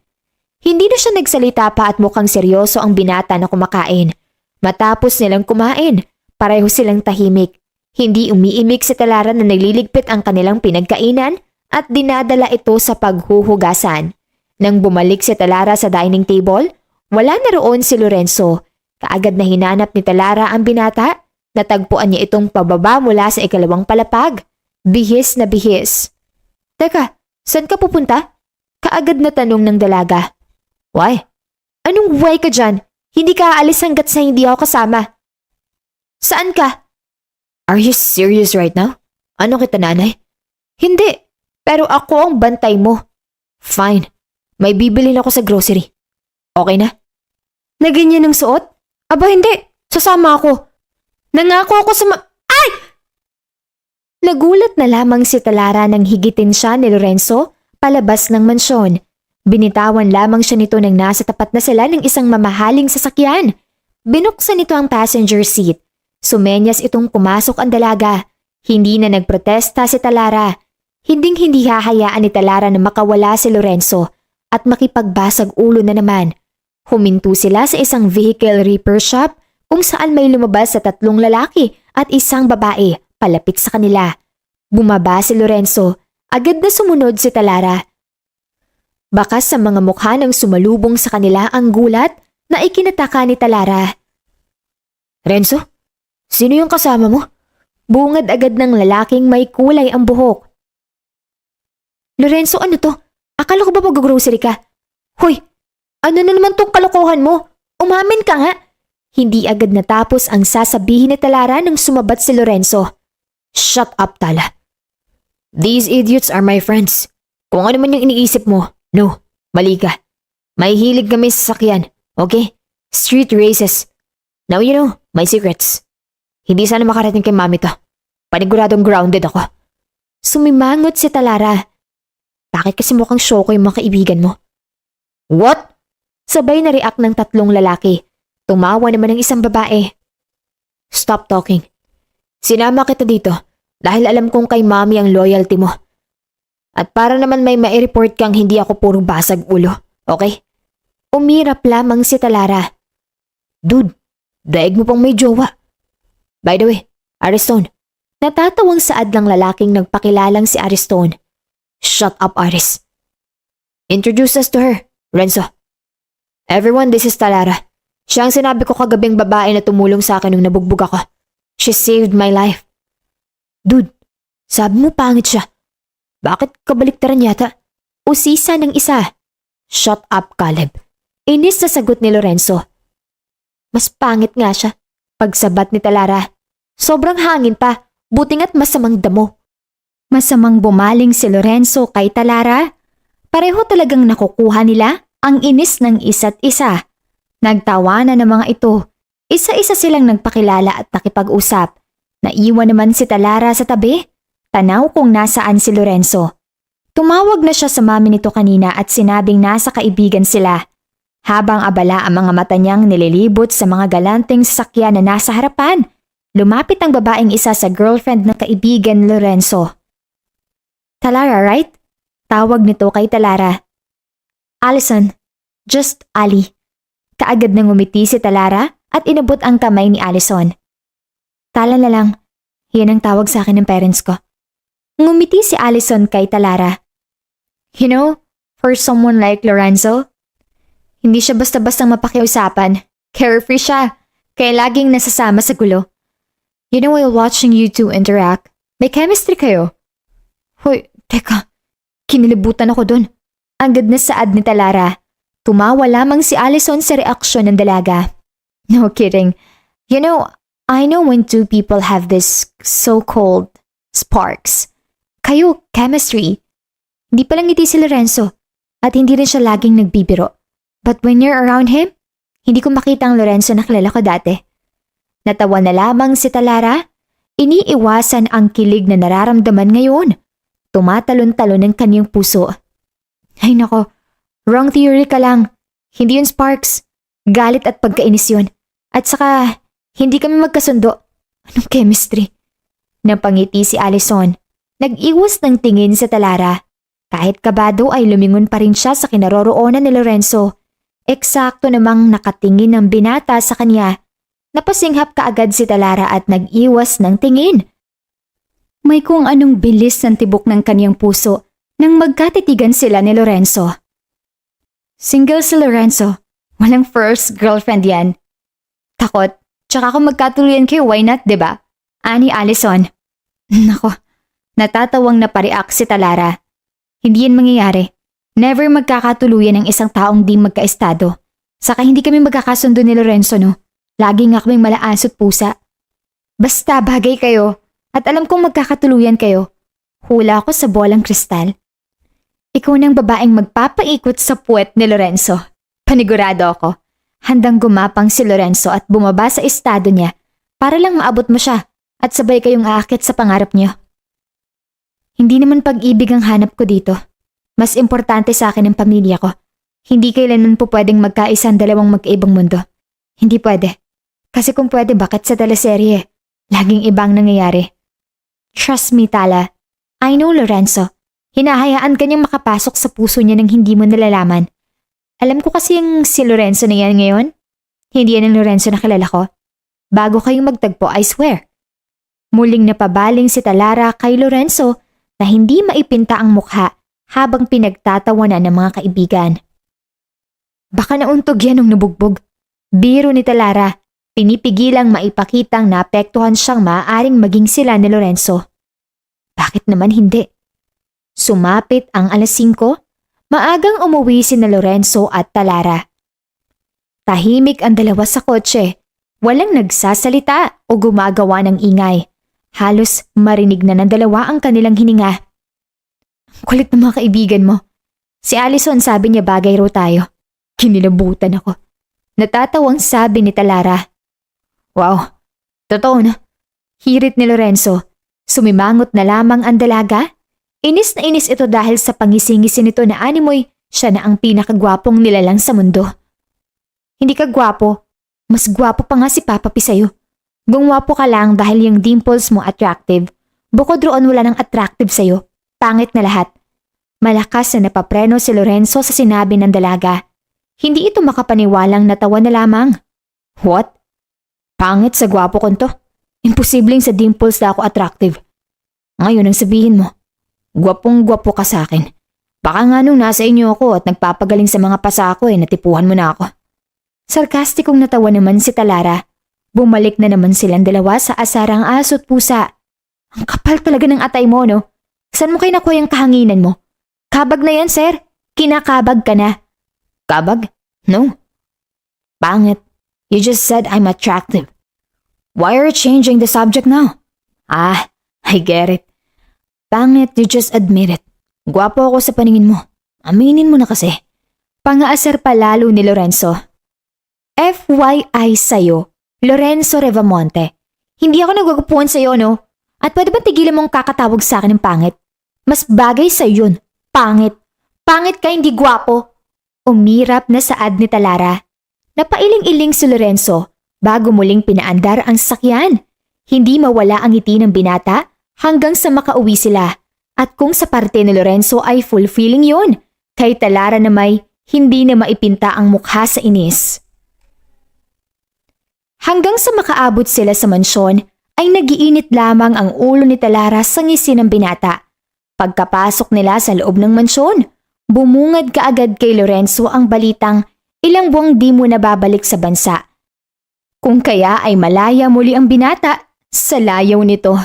Hindi na siya nagsalita pa at mukhang seryoso ang binata na kumakain. Matapos nilang kumain, pareho silang tahimik. Hindi umiimik si Talara na nagliligpit ang kanilang pinagkainan at dinadala ito sa paghuhugasan. Nang bumalik si Talara sa dining table, wala na roon si Lorenzo. Kaagad na hinanap ni Talara ang binata. Natagpuan niya itong pababa mula sa ikalawang palapag. Bihis na bihis. Teka, saan ka pupunta? Kaagad na tanong ng dalaga. Why? Anong why ka dyan? Hindi ka aalis hanggat sa hindi ako kasama. Saan ka? Are you serious right now? Ano kita, nanay? Hindi, pero ako ang bantay mo. Fine, may bibilin ako sa grocery. Okay na? Na ganyan ang suot? Aba hindi, sasama ako. Nangako ako sa Nagulat na lamang si Talara nang higitin siya ni Lorenzo palabas ng mansyon. Binitawan lamang siya nito nang nasa tapat na sila ng isang mamahaling sasakyan. Binuksan nito ang passenger seat. Sumenyas itong pumasok ang dalaga. Hindi na nagprotesta si Talara. Hinding-hindi hahayaan ni Talara na makawala si Lorenzo at makipagbasag ulo na naman. Huminto sila sa isang vehicle repair shop kung saan may lumabas sa 3 lalaki at isang babae palapit sa kanila. Bumaba si Lorenzo. Agad na sumunod si Talara. Bakas sa mga mukha ng sumalubong sa kanila ang gulat na ikinataka ni Talara. Renzo? Sino yung kasama mo? Bungad agad ng lalaking may kulay ang buhok. Lorenzo, ano to? Akala ko ba mag-grocery ka? Hoy, ano na naman tong kalokohan mo? Umamin ka nga. Hindi agad natapos ang sasabihin ni Talara nang sumabat si Lorenzo. Shut up, Tala. These idiots are my friends. Kung ano man yung iniisip mo, no, mali ka. May hilig kami sa sakyan, okay? Street races. Now you know my secrets. Hindi sana makarating kay mami to. Paniguradong grounded ako. Sumimangot si Talara. Bakit kasi mukhang syoko yung mga kaibigan mo? What? Sabay na react ng 3 lalaki. Tumawa naman ng isang babae. Stop talking. Sinama kita dito dahil alam kong kay mami ang loyalty mo. At para naman may mai-report kang hindi ako puro basag ulo, okay? Umirap lamang si Talara. Dude, daig mo pang may jowa. By the way, Ariston. Natatawang saad ng lalaking nagpakilalang si Ariston. Shut up, Aris. Introduce us to her, Renzo. Everyone, this is Talara. Siya ang sinabi ko kagabing babae na tumulong sa akin nung nabugbog ako. She saved my life. Dude, sabi mo pangit siya. Bakit kabaliktaran yata? Usisa ng isa. Shut up, Caleb. Inis na sagot ni Lorenzo. Mas pangit nga siya. Pagsabat ni Talara. Sobrang hangin pa, buting at masamang damo. Masamang bumaling si Lorenzo kay Talara. Pareho talagang nakukuha nila ang inis ng isa't isa. Nagtawanan ng mga ito. Isa-isa silang nagpakilala at nakipag-usap. Naiwan naman si Talara sa tabi. Tanaw kung nasaan si Lorenzo. Tumawag na siya sa mami nito kanina at sinabing nasa kaibigan sila. Habang abala ang mga mata niyang nililibot sa mga galanting sasakyan na nasa harapan, lumapit ang babaeng isa sa girlfriend ng kaibigan Lorenzo. Talara, right? Tawag nito kay Talara. Allison, just Ali. Kaagad nang umiti si Talara at inabot ang kamay ni Allison. Tala na lang, yan ang tawag sa akin ng parents ko. Ngumiti si Allison kay Talara. You know, for someone like Lorenzo, hindi siya basta-bastang mapakiusapan. Carefree siya, kaya laging nasasama sa gulo. You know, while watching you two interact, may chemistry kayo. Hoy, teka, kinilibutan ako dun. Agad na saad ni Talara. Tumawa lamang si Allison sa reaksyon ng dalaga. No kidding. You know, I know when two people have this so-called sparks. Kayo, chemistry. Hindi palang ngiti si Lorenzo at hindi rin siya laging nagbibiro. But when you're around him, hindi ko makita ang Lorenzo na kilala ko dati. Natawa na lamang si Talara. Iniiwasan ang kilig na nararamdaman ngayon. Tumatalon-talon ang kanyang puso. Ay nako, wrong theory ka lang. Hindi yun sparks. Galit at pagkainis yun. At saka, hindi kami magkasundo. Anong chemistry? Napangiti si Allison. Nag-iwas ng tingin sa Talara. Kahit kabado ay lumingon pa rin siya sa kinaroroonan ni Lorenzo. Eksakto namang nakatingin ang binata sa kanya. Napasinghap kaagad si Talara at nag-iwas ng tingin. May kung anong bilis ng tibok ng kanyang puso nang magkatitigan sila ni Lorenzo. Single si Lorenzo. Walang first girlfriend yan. Takot. Tsaka kung magkatuluyan kayo, why not, diba? Ani Allison. Nako, natatawang napareact si Talara. Hindi yan mangyayari. Never magkakatuluyan ang isang taong di magkaestado. Saka hindi kami magkakasundo ni Lorenzo, no? Lagi nga kaming malaasot pusa. Basta bagay kayo at alam kong magkakatuluyan kayo. Hula ako sa bolang kristal. Ikaw nang babaeng magpapaikot sa puwet ni Lorenzo. Panigurado ako. Handang gumapang si Lorenzo at bumaba sa estado niya para lang maabot mo siya at sabay kayong aakit sa pangarap niyo. Hindi naman pag-ibig ang hanap ko dito. Mas importante sa akin ang pamilya ko. Hindi kailanman po pwedeng magkaisa ang dalawang magkaibang mundo. Hindi pwede. Kasi kung pwede, bakit sa teleserye? Laging ibang nangyayari. Trust me, Tala. I know Lorenzo. Hinahayaan ka niyang makapasok sa puso niya nang hindi mo nalalaman. Alam ko kasi yung si Lorenzo na yan ngayon. Hindi yan ang Lorenzo na kilala ko. Bago kayong magtagpo, I swear. Muling napabaling si Talara kay Lorenzo na hindi maipinta ang mukha habang pinagtatawanan ng mga kaibigan. Baka nauntog yan nung nabugbog. Biro ni Talara, pinipigilang maipakitang naapektuhan siyang maaaring maging sila ni Lorenzo. Bakit naman hindi? Sumapit ang alas 5, maagang umuwi si na Lorenzo at Talara. Tahimik ang dalawa sa kotse, walang nagsasalita o gumagawa ng ingay. Halos marinig na ng dalawa ang kanilang hininga. Kulit ng mga kaibigan mo. Si Allison sabi niya bagay raw tayo. Kinilabutan ako. Natatawang sabi ni Talara. Wow, totoo na. Hirit ni Lorenzo. Sumimangot na lamang ang dalaga. Inis na inis ito dahil sa pangisingisi nito na animoy siya na ang pinakagwapong nilalang sa mundo. Hindi ka gwapo. Mas gwapo pa nga si Papa P sa'yo. Gungwapo ka lang dahil yung dimples mo attractive. Bukod roon wala nang attractive sa'yo. Pangit na lahat. Malakas na napapreno si Lorenzo sa sinabi ng dalaga. Hindi ito makapaniwalang natawa na lamang. What? Pangit sa gwapo ko to? Imposibleng sa dimples na ako attractive. Ngayon ang sabihin mo, gwapong-gwapo ka sa akin. Baka nga nung nasa inyo ako at nagpapagaling sa mga pasa ko natipuhan mo na ako. Sarkastikong natawa naman si Talara. Bumalik na naman silang dalawa sa asarang aso at pusa. Ang kapal talaga ng atay mo, no? Saan mo kayo nakuha yung kahanginan mo? Kabag na yan, sir. Kinakabag ka na. Kabag? No. Pangit. You just said I'm attractive. Why are you changing the subject now? Ah, I get it. Pangit, you just admit it. Gwapo ako sa paningin mo. Aminin mo na kasi. Pangaasar pa lalo ni Lorenzo. FYI sa'yo, Lorenzo Revamonte. Hindi ako nagwagupuan sa'yo, no? At pwede ba tigilan mong kakatawag sa akin ng pangit? Mas bagay sa'yo yun. Pangit. Pangit ka, hindi gwapo. Umirap na saad ni Talara. Napailing-iling si Lorenzo bago muling pinaandar ang sasakyan. Hindi mawala ang ngiti ng binata hanggang sa makauwi sila. At kung sa parte ni Lorenzo ay fulfilling yun, kay Talara na may hindi na maipinta ang mukha sa inis. Hanggang sa makaabot sila sa mansyon, ay nagiinit lamang ang ulo ni Talara sa ngisi ng binata. Pagkapasok nila sa loob ng mansyon, bumungad kaagad kay Lorenzo ang balitang ilang buwang di mo nababalik sa bansa. Kung kaya ay malaya muli ang binata sa layaw nito.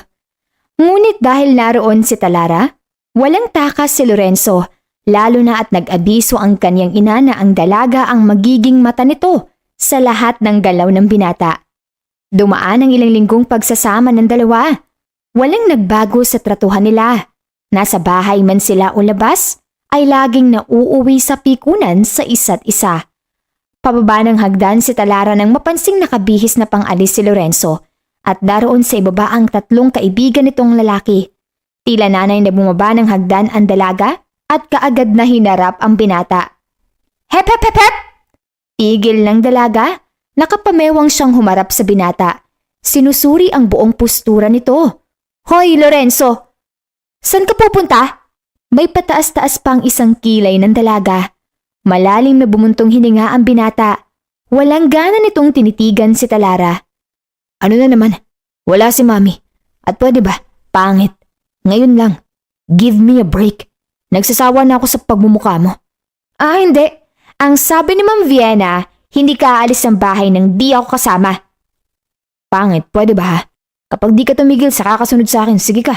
Ngunit dahil naroon si Talara, walang takas si Lorenzo, lalo na at nag-abiso ang kanyang ina na ang dalaga ang magiging mata nito sa lahat ng galaw ng binata. Dumaan ang ilang linggong pagsasama ng dalawa. Walang nagbago sa tratuhan nila. Nasa bahay man sila o labas, ay laging nauuwi sa pikunan sa isa't isa. Pababa ng hagdan si Talara nang mapansing nakabihis na pang-alis si Lorenzo at daroon sa ibaba ang tatlong kaibigan nitong lalaki. Tila nanay na bumaba ng hagdan ang dalaga at kaagad na hinarap ang binata. Hep hep hep hep! Tigil ng dalaga, nakapamewang siyang humarap sa binata. Sinusuri ang buong postura nito. Hoy Lorenzo! San ka pupunta? May pataas-taas pang isang kilay ng dalaga. Malalim na bumuntong hininga ang binata. Walang gana nitong tinitigan si Talara. Ano na naman? Wala si Mami. At pwede ba? Pangit. Ngayon lang. Give me a break. Nagsasawa na ako sa pagmumukha mo. Ah, hindi. Ang sabi ni Ma'am Vienna, hindi ka aalis ng bahay nang di ako kasama. Pangit, pwede ba ha? Kapag di ka tumigil sa kakasunod sa akin, sige ka.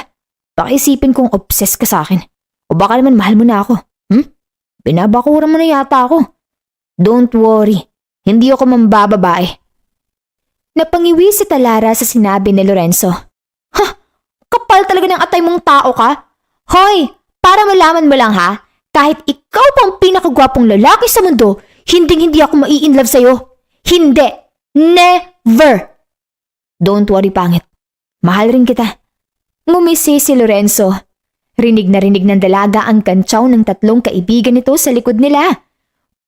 Baka isipin kong obsessed ka sa akin. O baka naman mahal mo na ako. Binabakuran mo na yata ako. Don't worry, hindi ako mambababae. Napangiwi si Talara sa sinabi ni Lorenzo. Ha? Kapal talaga ng atay mong tao ka? Hoy, para malaman mo lang ha, kahit ikaw pang pinakagwapong lalaki sa mundo, hindi ako mai-inlove sa'yo. Hindi. Never. Don't worry, pangit. Mahal rin kita. Ngumisi si Lorenzo. Rinig na rinig ng dalaga ang kantsaw ng tatlong kaibigan nito sa likod nila.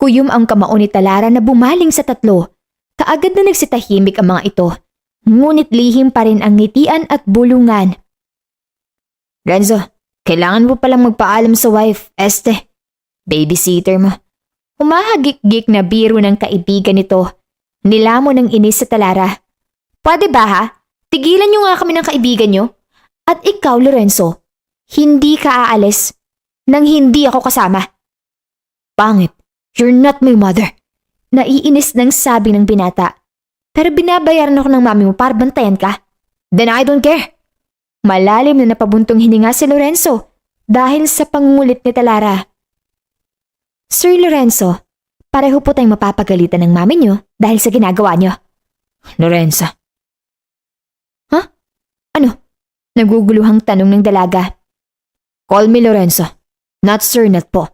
Kuyom ang kamao ni Talara na bumaling sa tatlo. Kaagad na nagsitahimik ang mga ito. Ngunit lihim pa rin ang ngitian at bulungan. Renzo, kailangan mo palang magpaalam sa wife, Este. Babysitter mo. Humahagik-gik na biro ng kaibigan nito. Nilamon ng inis sa Talara. Pwede ba ha? Tigilan niyo nga kami ng kaibigan niyo. At ikaw, Lorenzo, hindi ka aalis nang hindi ako kasama. Pangit, you're not my mother. Naiinis nang sabi ng binata. Pero binabayaran ako ng mami mo para bantayan ka. Then I don't care. Malalim na napabuntong hininga si Lorenzo dahil sa pangungulit ni Talara. Sir Lorenzo, pareho po tayong mapapagalitan ng mami niyo dahil sa ginagawa niyo. Lorenza. Huh? Ano? Naguguluhang tanong ng dalaga. Call me Lorenzo. Not sir, not po.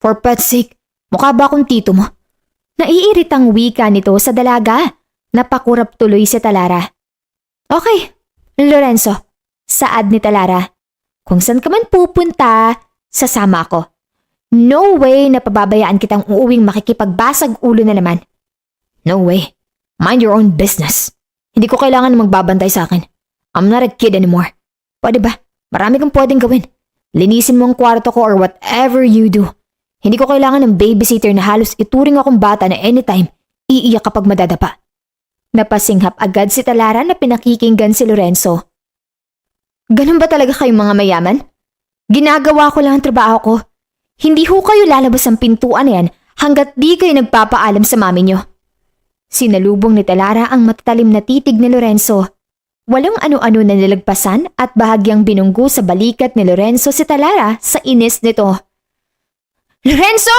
For pet's sake, mukha ba akong tito mo? Naiiritang wika nito sa dalaga. Napakurap tuloy si Talara. Okay, Lorenzo. Saad ni Talara. Kung saan ka man pupunta, sasama ako. No way na pababayaan kitang uuwing makikipagbasag ulo na naman. No way. Mind your own business. Hindi ko kailangan na magbabantay sa akin. I'm not a kid anymore. Pwede ba? Marami kang pwedeng gawin. Linisin mo ang kwarto ko or whatever you do. Hindi ko kailangan ng babysitter na halos ituring akong bata na anytime iiyak kapag madadapa. Napasinghap agad si Talara na pinakikinggan si Lorenzo. Ganun ba talaga kayong mga mayaman? Ginagawa ko lang ang trabaho ko. Hindi ho kayo lalabas ang pintuan na yan hanggat di kayo nagpapaalam sa mami nyo. Sinalubong ni Talara ang matatalim na titig ni Lorenzo. Walang ano-ano na nilagpasan at bahagyang binunggo sa balikat ni Lorenzo si Talara sa inis nito. Lorenzo!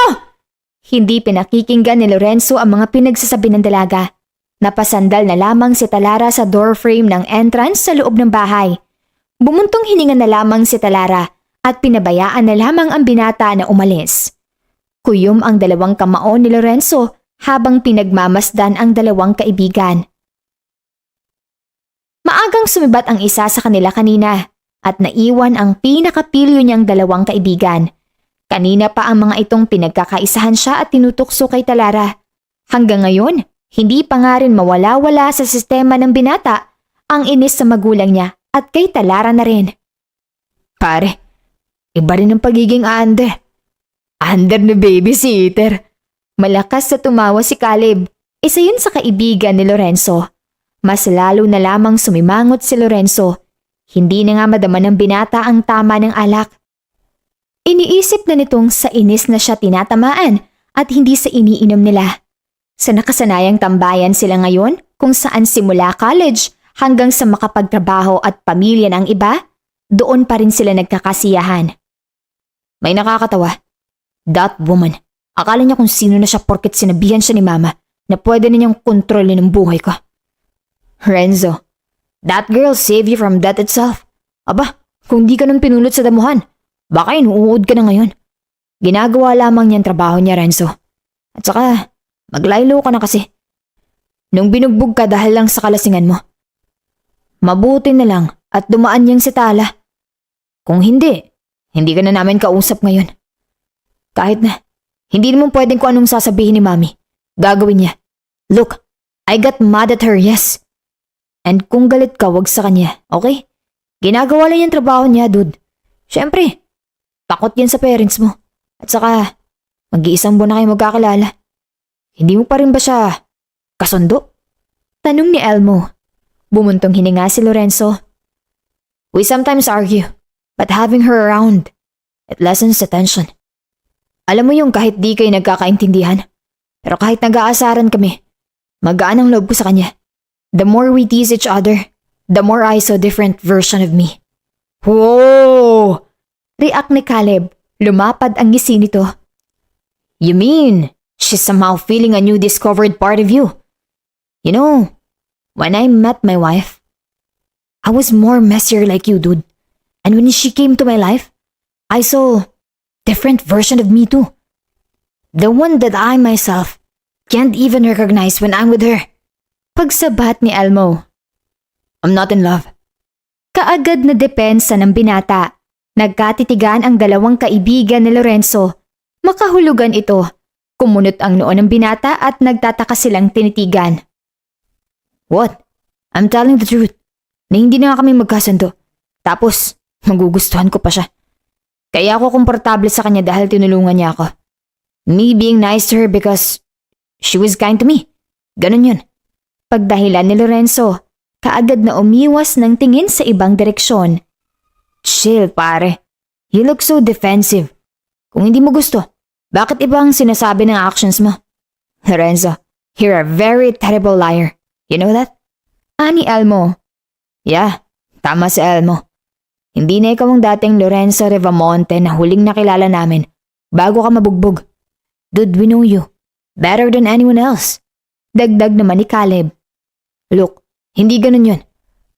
Hindi pinakikinggan ni Lorenzo ang mga pinagsasabi ng dalaga. Napasandal na lamang si Talara sa doorframe ng entrance sa loob ng bahay. Bumuntong hininga na lamang si Talara at pinabayaan na lamang ang binata na umalis. Kuyom ang dalawang kamao ni Lorenzo habang pinagmamasdan ang dalawang kaibigan. Maagang sumibat ang isa sa kanila kanina at naiwan ang pinakapilyo niyang dalawang kaibigan. Kanina pa ang mga itong pinagkakaisahan siya at tinutokso kay Talara. Hanggang ngayon, hindi pa nga rin mawala-wala sa sistema ng binata ang inis sa magulang niya at kay Talara na rin. Pare, iba rin ang pagiging under. Under na babysitter. Malakas sa tumawa si Caleb. Isa yun sa kaibigan ni Lorenzo. Mas lalo na lamang sumimangot si Lorenzo. Hindi na nga madama ng binata ang tama ng alak. Iniisip na nitong sa inis na siya tinatamaan at hindi sa iniinom nila. Sa nakasanayang tambayan sila ngayon kung saan simula college hanggang sa makapagtrabaho at pamilya ng iba, doon pa rin sila nagkakasiyahan. May nakakatawa. That woman. Akala niya kung sino na siya porket sinabihan siya ni mama na pwede na niyang kontrolin ang buhay ko. Renzo, that girl saved you from death itself. Aba, kung di ka nang pinulot sa damuhan, baka inuud ka na ngayon. Ginagawa lamang niyang trabaho niya, Renzo. At saka, maglaylo ka na kasi. Nung binugbog ka dahil lang sa kalasingan mo. Mabuti na lang at dumaan niyang si Tala. Kung hindi, hindi ka na namin kausap ngayon. Kahit na, hindi naman pwedeng kung anong sasabihin ni Mami. Gagawin niya. Look, I got mad at her, yes. And kung galit ka, wag sa kanya, okay? Ginagawa lang yung trabaho niya, dude. Siyempre, takot yan sa parents mo. At saka, mag-iisang buwan na kayo magkakilala. Hindi mo pa rin ba siya kasundo? Tanong ni Elmo. Bumuntong hininga si Lorenzo. We sometimes argue, but having her around, it lessens the tension. Alam mo yung kahit di kayo nagkakaintindihan, pero kahit nag-aasaran kami, magaan ang loob ko sa kanya. The more we tease each other, the more I saw a different version of me. Whoa! React ni Caleb. Lumapad ang ngisi nito. You mean, she's somehow feeling a new discovered part of you? You know, when I met my wife, I was more messier like you, dude. And when she came to my life, I saw a different version of me too. The one that I myself can't even recognize when I'm with her. Pagsabat ni Elmo. I'm not in love. Kaagad na depensa ng binata. Nagkatitigan ang dalawang kaibigan ni Lorenzo. Makahulugan ito. Kumunot ang noo ng binata at nagtataka silang tinitigan. What? I'm telling the truth. Na hindi na kami magkasundo. Tapos, magugustuhan ko pa siya. Kaya ako komportable sa kanya dahil tinulungan niya ako. Me being nice to her because she was kind to me. Ganun yun. Pagdahilan ni Lorenzo, kaagad na umiwas ng tingin sa ibang direksyon. Chill, pare. You look so defensive. Kung hindi mo gusto, bakit iba ang sinasabi ng actions mo? Lorenzo, you're a very terrible liar. You know that? Ani Elmo. Yeah, tama si Elmo. Hindi na ikaw ang dating Lorenzo Revamonte na huling nakilala namin bago ka mabugbog. Dude, we know you. Better than anyone else. Dagdag naman ni Caleb. Look, hindi ganun yun.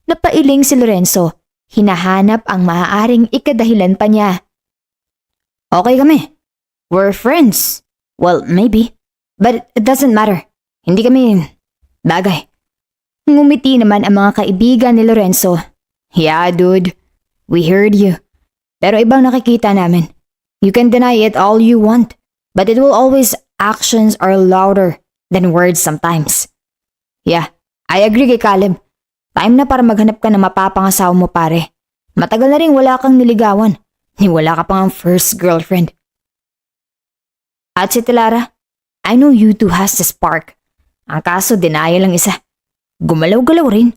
Napailing si Lorenzo. Hinahanap ang maaaring ikadahilan pa niya. Okay kami. We're friends. Well, maybe. But it doesn't matter. Hindi kami bagay. Ngumiti naman ang mga kaibigan ni Lorenzo. Yeah, dude. We heard you. Pero ibang nakikita namin. You can deny it all you want. But it will always actions are louder than words sometimes. Yeah, I agree kay Caleb. Time na para maghanap ka ng mapapangasawa mo, pare. Matagal na rin wala kang niligawan. Ni wala ka pang first girlfriend. At si Telara, I know you two has the spark. Ang kaso denial lang isa. Gumalaw-galaw rin.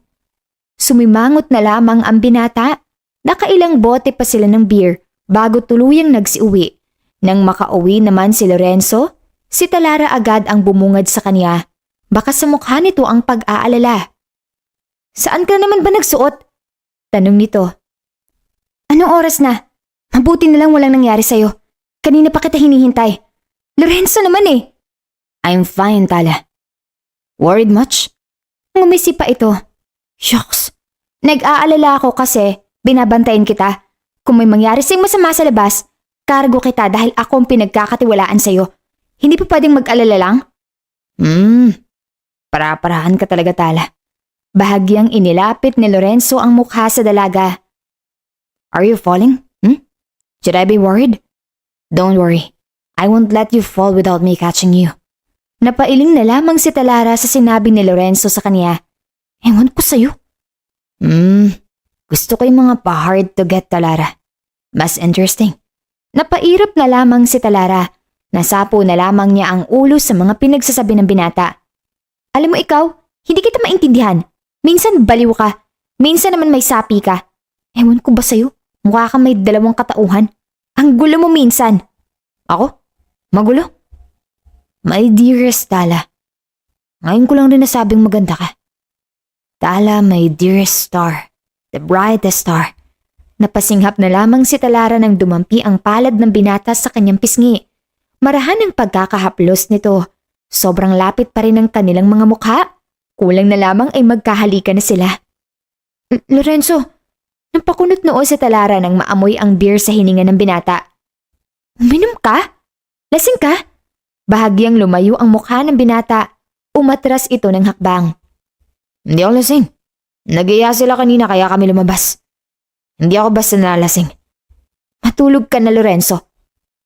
Sumimangot na lamang ang binata. Nakailang bote pa sila ng beer bago tuluyang nagsiuwi. Nang makauwi naman si Lorenzo, si Telara agad ang bumungad sa kanya. Baka sa mukha nito ang pag-aalala. Saan ka naman ba nagsuot? Tanong nito. Anong oras na? Mabuti na lang walang nangyari sa'yo. Kanina pa kita hinihintay. Lorenzo naman eh. I'm fine, Tala. Worried much? Ngumisi pa ito. Shucks. Nag-aalala ako kasi binabantayan kita. Kung may mangyari sa'yo masama sa labas, kargo kita dahil ako ang pinagkakatiwalaan sa'yo. Hindi pa pwedeng mag-alala lang? Para-parahan ka talaga, Tala. Bahagyang inilapit ni Lorenzo ang mukha sa dalaga. Are you falling? Should I be worried? Don't worry. I won't let you fall without me catching you. Napailing na lamang si Telara sa sinabi ni Lorenzo sa kanya. Ewan ko sa'yo. Gusto ko yung mga pa-hard to get, Telara. Mas interesting. Napairap na lamang si Telara. Nasapo na lamang niya ang ulo sa mga pinagsasabi ng binata. Alam mo ikaw, hindi kita maintindihan. Minsan baliw ka. Minsan naman may sapi ka. Ewan ko ba sa'yo? Mukha kang may dalawang katauhan. Ang gulo mo minsan. Ako? Magulo? My dearest Tala. Ngayon ko lang rin nasabing maganda ka. Tala, my dearest star. The brightest star. Napasinghap na lamang si Telara nang dumampi ang palad ng binata sa kanyang pisngi. Marahan ang pagkakahaplos nito. Sobrang lapit pa rin ang kanilang mga mukha. Kulang na lamang ay magkahalikan na sila. Lorenzo, napakunot noo si Telara nang maamoy ang beer sa hininga ng binata. Uminom ka? Lasing ka? Bahagyang lumayo ang mukha ng binata. Umatras ito ng hakbang. Hindi ako lasing. Nag-iya sila kanina kaya kami lumabas. Hindi ako basta nalasing. Matulog ka na, Lorenzo.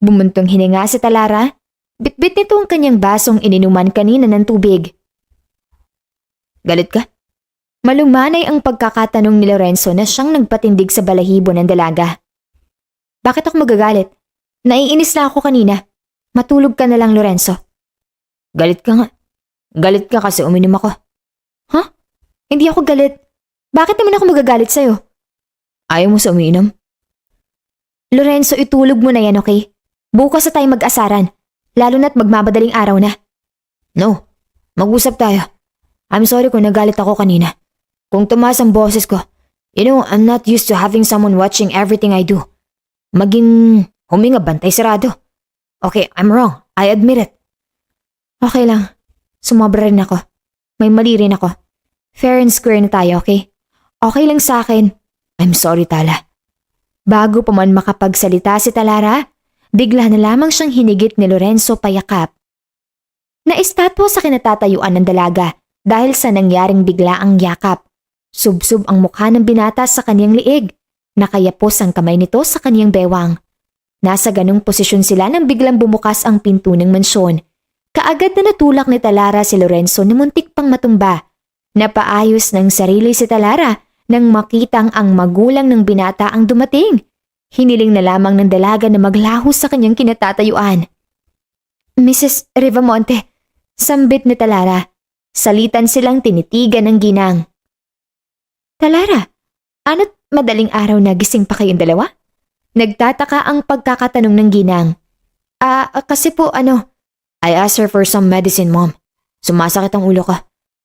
Bumuntong hininga si Telara. Bitbit nito ang kanyang basong ininuman kanina ng tubig. Galit ka? Malungmanay ang pagkakatanong ni Lorenzo na siyang nagpatindig sa balahibo ng dalaga. Bakit ako magagalit? Naiinis na ako kanina. Matulog ka na lang, Lorenzo. Galit ka nga. Galit ka kasi uminom ako. Huh? Hindi ako galit. Bakit naman ako magagalit sa'yo? Ayaw mo sa uminom? Lorenzo, itulog mo na yan, okay? Bukas na tayo mag-asaran. Lalo na't magmamadaling araw na. No. Mag-usap tayo. I'm sorry kung nagalit ako kanina. Kung tumaas ang boses ko. You know, I'm not used to having someone watching everything I do. Maging huminga bantay sarado. Okay, I'm wrong. I admit it. Okay lang. Sumobra rin ako. May mali rin ako. Fair and square na tayo, okay? Okay lang sa akin. I'm sorry, Tala. Bago pa man makapagsalita si Telara, bigla na lamang siyang hinigit ni Lorenzo payakap. Naistatwa sa kinatatayuan ng dalaga dahil sa nangyaring bigla ang yakap. Subsob ang mukha ng binata sa kanyang liig. Nakayapos ang kamay nito sa kaniyang bewang. Nasa ganong posisyon sila nang biglang bumukas ang pinto ng mansyon. Kaagad na natulak ni Talara si Lorenzo na muntik pang matumba. Napaayos ng sarili si Talara nang makitang ang magulang ng binata ang dumating. Hiniling na lamang ng dalaga na maglaho sa kanyang kinatatayuan. Mrs. Rivamonte, sambit ni Talara. Salitan silang tinitigan ng ginang. Talara, ano't madaling araw na gising pa kayong dalawa? Nagtataka ang pagkakatanong ng ginang. Kasi po I asked her for some medicine, Mom. Sumasakit ang ulo ko.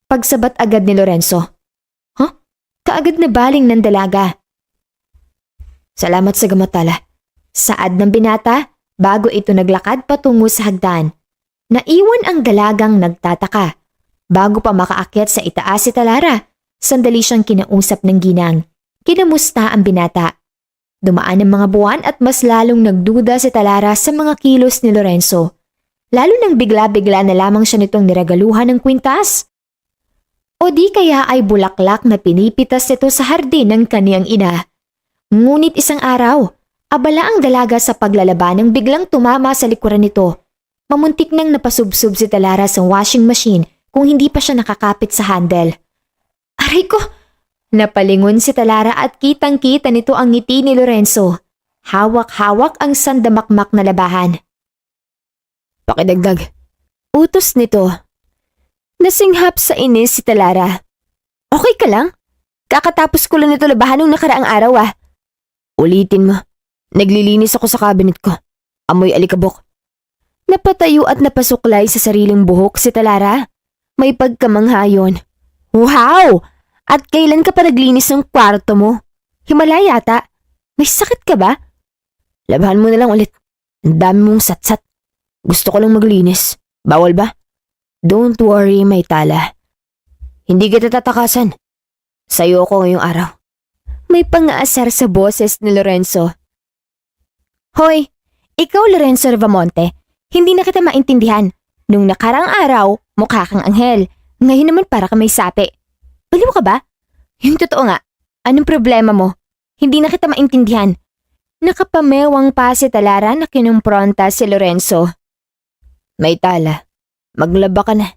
Pagsabat agad ni Lorenzo. Huh? Kaagad na baling ng dalaga. Salamat sa gamot, Tala. Saad ng binata bago ito naglakad patungo sa hagdan. Naiwan ang dalagang nagtataka. Bago pa makaakyat sa itaas si Talara, sandali siyang kinausap ng ginang. Kinamusta ang binata. Dumaan ang mga buwan at mas lalong nagduda si Talara sa mga kilos ni Lorenzo. Lalo nang bigla-bigla na lamang siya nitong niragaluhan ng kwintas. O di kaya ay bulaklak na pinipitas nito sa hardin ng kaniyang ina. Ngunit isang araw, abala ang dalaga sa paglalaban nang biglang tumama sa likuran nito. Mamuntik nang napasubsob si Talara sa washing machine kung hindi pa siya nakakapit sa handle. Aray ko! Napalingon si Talara at kitang-kita nito ang ngiti ni Lorenzo. Hawak-hawak ang sandamakmak na labahan. Pakidagdag. Utos nito. Nasinghap sa inis si Talara. Okay ka lang? Kakatapos ko lang nito labahan nung nakaraang araw Ulitin mo. Naglilinis ako sa cabinet ko. Amoy alikabok. Napatayo at napasuklay sa sariling buhok si Talara. May pagkamanghayon. Wow! At kailan ka pa naglinis ng kwarto mo? Himala yata. May sakit ka ba? Labahan mo na lang ulit. Ang dami mong satsat. Gusto ko lang maglinis. Bawal ba? Don't worry, may Tala. Hindi kita tatakasan. Sa'yo ako ngayong araw. May pang-aasar sa boses ni Lorenzo. Hoy, ikaw Lorenzo Rivamonte, hindi na kita maintindihan. Nung nakarang araw, mukha kang anghel. Ngayon naman para ka may sapi. Baliw ka ba? Yung totoo nga, anong problema mo? Hindi na kita maintindihan. Nakapamewang pa si Talara na kinumpronta si Lorenzo. May Tala, maglaba ka na.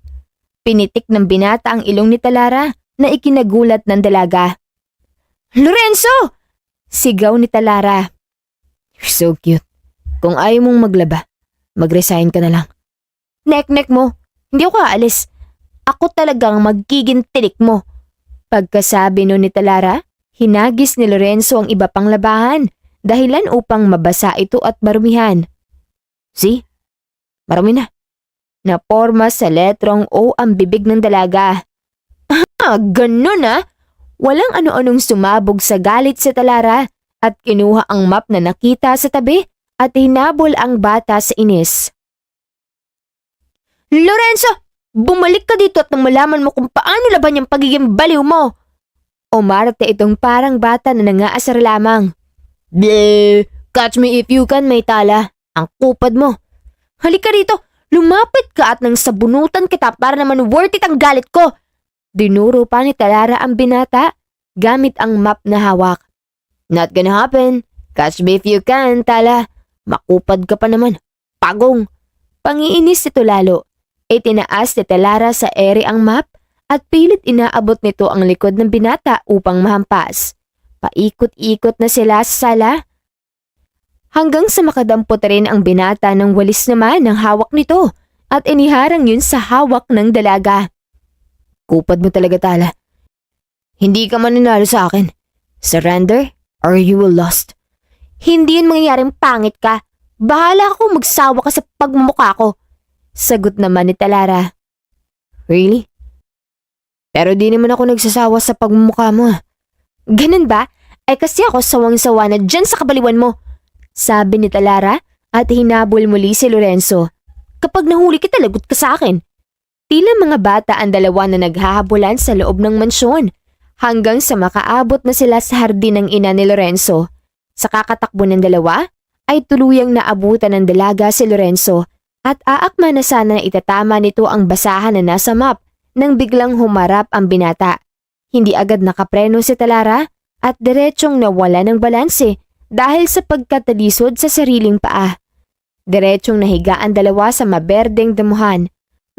Pinitik ng binata ang ilong ni Talara na ikinagulat ng dalaga. Lorenzo! Sigaw ni Talara. You're so cute. Kung ayaw mong maglaba, mag-resign ka na lang. Nek-nek mo, hindi ako aalis. Ako talagang magiging tinik mo. Pagkasabi nun ni Talara, hinagis ni Lorenzo ang iba pang labahan, dahilan upang mabasa ito at marumihan. See? Marumi na. Naporma sa letrong O ang bibig ng dalaga. Ganun Walang ano-anong sumabog sa galit si Talara at kinuha ang map na nakita sa tabi at hinabol ang bata sa inis. Lorenzo! Bumalik ka dito at nang malaman mo kung paano laban yung pagiging baliw mo. Umarte itong parang bata na nangaasar lamang. Bleh! Catch me if you can, may Tala. Ang kupad mo. Halika rito! Lumapit ka at nang sabunutan kita para naman worth it ang galit ko. Dinuro pa ni Talara ang binata gamit ang map na hawak. Not gonna happen. Catch me if you can, Tala. Makupad ka pa naman. Pagong. Pangiinis ito lalo. Itinaas ni Talara sa ere ang map at pilit inaabot nito ang likod ng binata upang mahampas. Paikot-ikot na sila sa sala. Hanggang sa makadampot rin ang binata ng walis naman ng hawak nito at iniharang yun sa hawak ng dalaga. Kupad mo talaga, Tala. Hindi ka mananalo sa akin. Surrender or you will lost. Hindi yun mangyayaring pangit ka. Bahala ako magsawa ka sa pagmumukha ko. Sagot naman ni Talara. Really? Pero di naman ako nagsasawa sa pagmumukha mo. Ganun ba? Ay kasi ako sawang-sawa na dyan sa kabaliwan mo. Sabi ni Talara at hinabol muli si Lorenzo. Kapag nahuli kita, lagot ka sa akin. Tila mga bata ang dalawa na naghahabulan sa loob ng mansyon hanggang sa makaabot na sila sa hardin ng ina ni Lorenzo. Sa kakatakbo ng dalawa ay tuluyang naabutan ng dalaga si Lorenzo at aakma na sana na itatama nito ang basahan na nasa map nang biglang humarap ang binata. Hindi agad nakapreno si Talara at diretsong nawala ng balanse dahil sa pagkatalisod sa sariling paa. Diretsong nahiga ang dalawa sa maberdeng damuhan.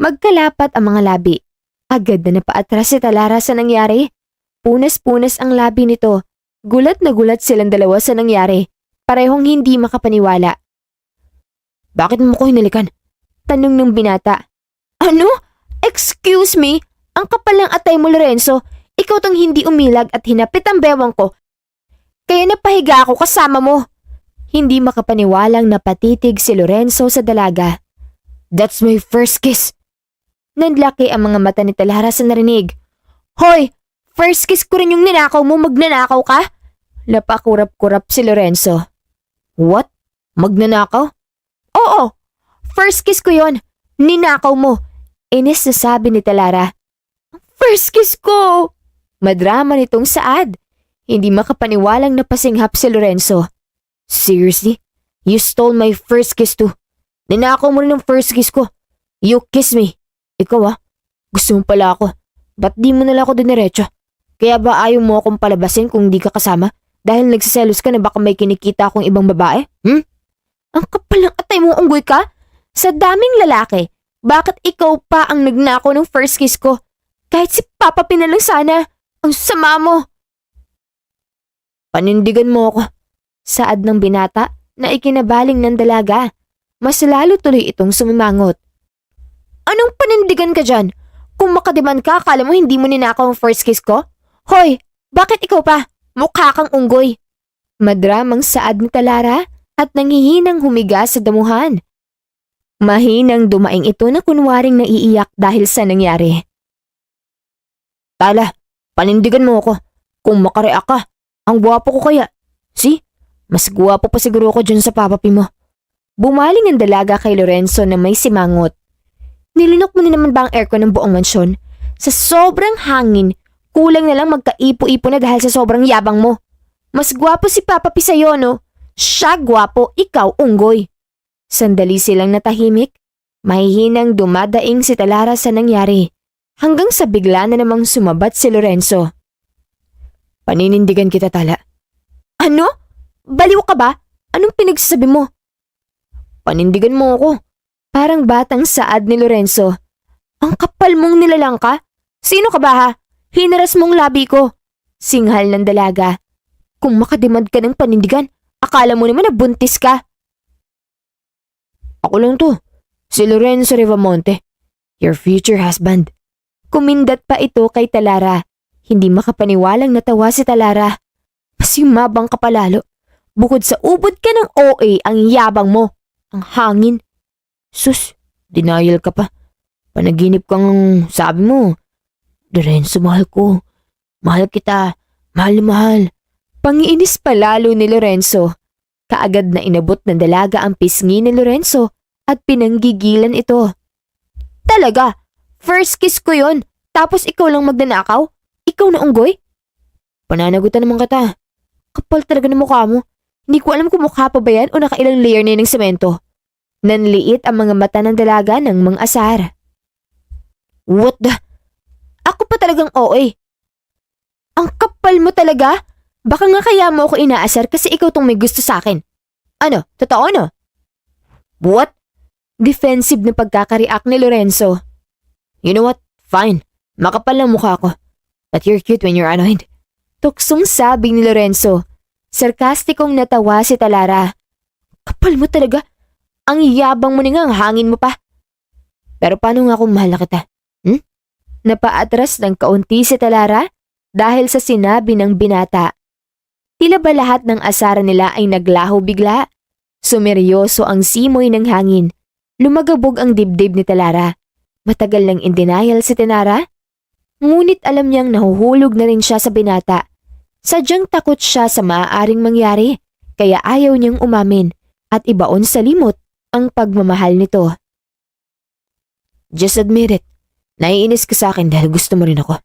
Magkalapat ang mga labi. Agad na napaatras si Talara sa nangyari. Punas-punas ang labi nito. Gulat na gulat silang dalawa sa nangyari. Parehong hindi makapaniwala. Bakit mo ko hinalikan? Tanong ng binata. Ano? Excuse me? Ang kapal ng atay mo, Lorenzo. Ikaw tong hindi umilag at hinapit ang bewang ko. Kaya napahiga ako kasama mo. Hindi makapaniwalang napatitig si Lorenzo sa dalaga. That's my first kiss. Nanlaki ang mga mata ni Talara sa narinig. Hoy! First kiss ko rin yung ninakaw mo, magnanakaw ka? Napakurap-kurap si Lorenzo. What? Magnanakaw? Oo! First kiss ko yon. Ninakaw mo. Inis na sabi ni Talara. First kiss ko! Madrama nitong saad. Hindi makapaniwalang napasinghap si Lorenzo. Seriously? You stole my first kiss too. Ninakaw mo rin ng first kiss ko. You kiss me. Ikaw gusto mo pala ako. Ba't di mo nala ako diniretso? Kaya ba ayaw mo akong palabasin kung di ka kasama? Dahil nagsiselos ka na baka may kinikita akong ibang babae? Ang kapal ng atay mo, unggoy ka? Sa daming lalaki, bakit ikaw pa ang nagnakaw ng first kiss ko? Kahit si Papa P na lang sana. Ang sama mo. Panindigan mo ako. Saad ng binata na ikinabaling ng dalaga. Mas lalo tuloy itong sumimangot. Anong panindigan ka dyan? Kung makadiman ka, akala mo hindi mo ninakaw ang first kiss ko? Hoy, bakit ikaw pa? Mukha kang unggoy. Madramang saad ni Talara at nanghihinang humiga sa damuhan. Mahinang dumaing ito na kunwaring naiiyak dahil sa nangyari. Tala, panindigan mo ako. Kung makareact ka, ang gwapo ko kaya. See? Mas gwapo pa siguro ako dyan sa papapi mo. Bumaling ang dalaga kay Lorenzo na may simangot. Nilinok mo na naman ba ang aircon ng buong mansyon? Sa sobrang hangin, kulang na lang magkaipo-ipo na dahil sa sobrang yabang mo. Mas gwapo si Papa P sa'yo, no? Siya gwapo, ikaw unggoy. Sandali silang natahimik. Mahihinang dumadaing si Talara sa nangyari. Hanggang sa bigla na namang sumabat si Lorenzo. Paninindigan kita, Tala. Ano? Baliw ka ba? Anong pinagsasabi mo? Panindigan mo ako. Parang batang saad ni Lorenzo. Ang kapal mong nilalang ka? Sino ka ba ha? Hinaras mong labi ko. Singhal ng dalaga. Kung makademand ka ng panindigan, akala mo naman na buntis ka. Ako lang to. Si Lorenzo Rivamonte. Your future husband. Kumindat pa ito kay Talara. Hindi makapaniwalang natawa si Talara. Mas yumabang ka palalo. Bukod sa ubod ka ng OA, ang yabang mo. Ang hangin. Sus, denial ka pa. Panaginip kang sabi mo. Lorenzo, mahal ko. Mahal kita. Mahal na mahal. Pangiinis pa lalo ni Lorenzo. Kaagad na inabot ng dalaga ang pisngi ni Lorenzo at pinanggigilan ito. Talaga? First kiss ko yon. Tapos ikaw lang magnanakaw? Ikaw na unggoy? Pananagutan naman kita. Kapal talaga ng mukha mo. Hindi ko alam kung mukha pa ba yan o nakailang layer na yun ng semento. Nanliit ang mga mata ng dalaga ng mga asar. What the? Ako pa talagang OA. Ang kapal mo talaga? Baka nga kaya mo ako inaasar kasi ikaw tong may gusto sa akin. Ano? Totoo no? What? Defensive na pagkakareact ni Lorenzo. You know what? Fine. Makapal lang mukha ko. But you're cute when you're annoyed. Tuksong sabi ni Lorenzo. Sarkastikong natawa si Talara. Kapal mo talaga. Ang yabang mo na nga, ang hangin mo pa. Pero paano nga kung mahal na kita? Napaatras ng kaunti si Talara dahil sa sinabi ng binata. Tila ba lahat ng asara nila ay naglaho bigla? Sumeryoso ang simoy ng hangin. Lumagabog ang dibdib ni Talara. Matagal nang in denial si Talara. Ngunit alam niyang nahuhulog na rin siya sa binata. Sadyang takot siya sa maaaring mangyari, kaya ayaw niyang umamin at ibaon sa limot ang pagmamahal nito. Just admit it. Naiinis ka sa akin dahil gusto mo rin ako.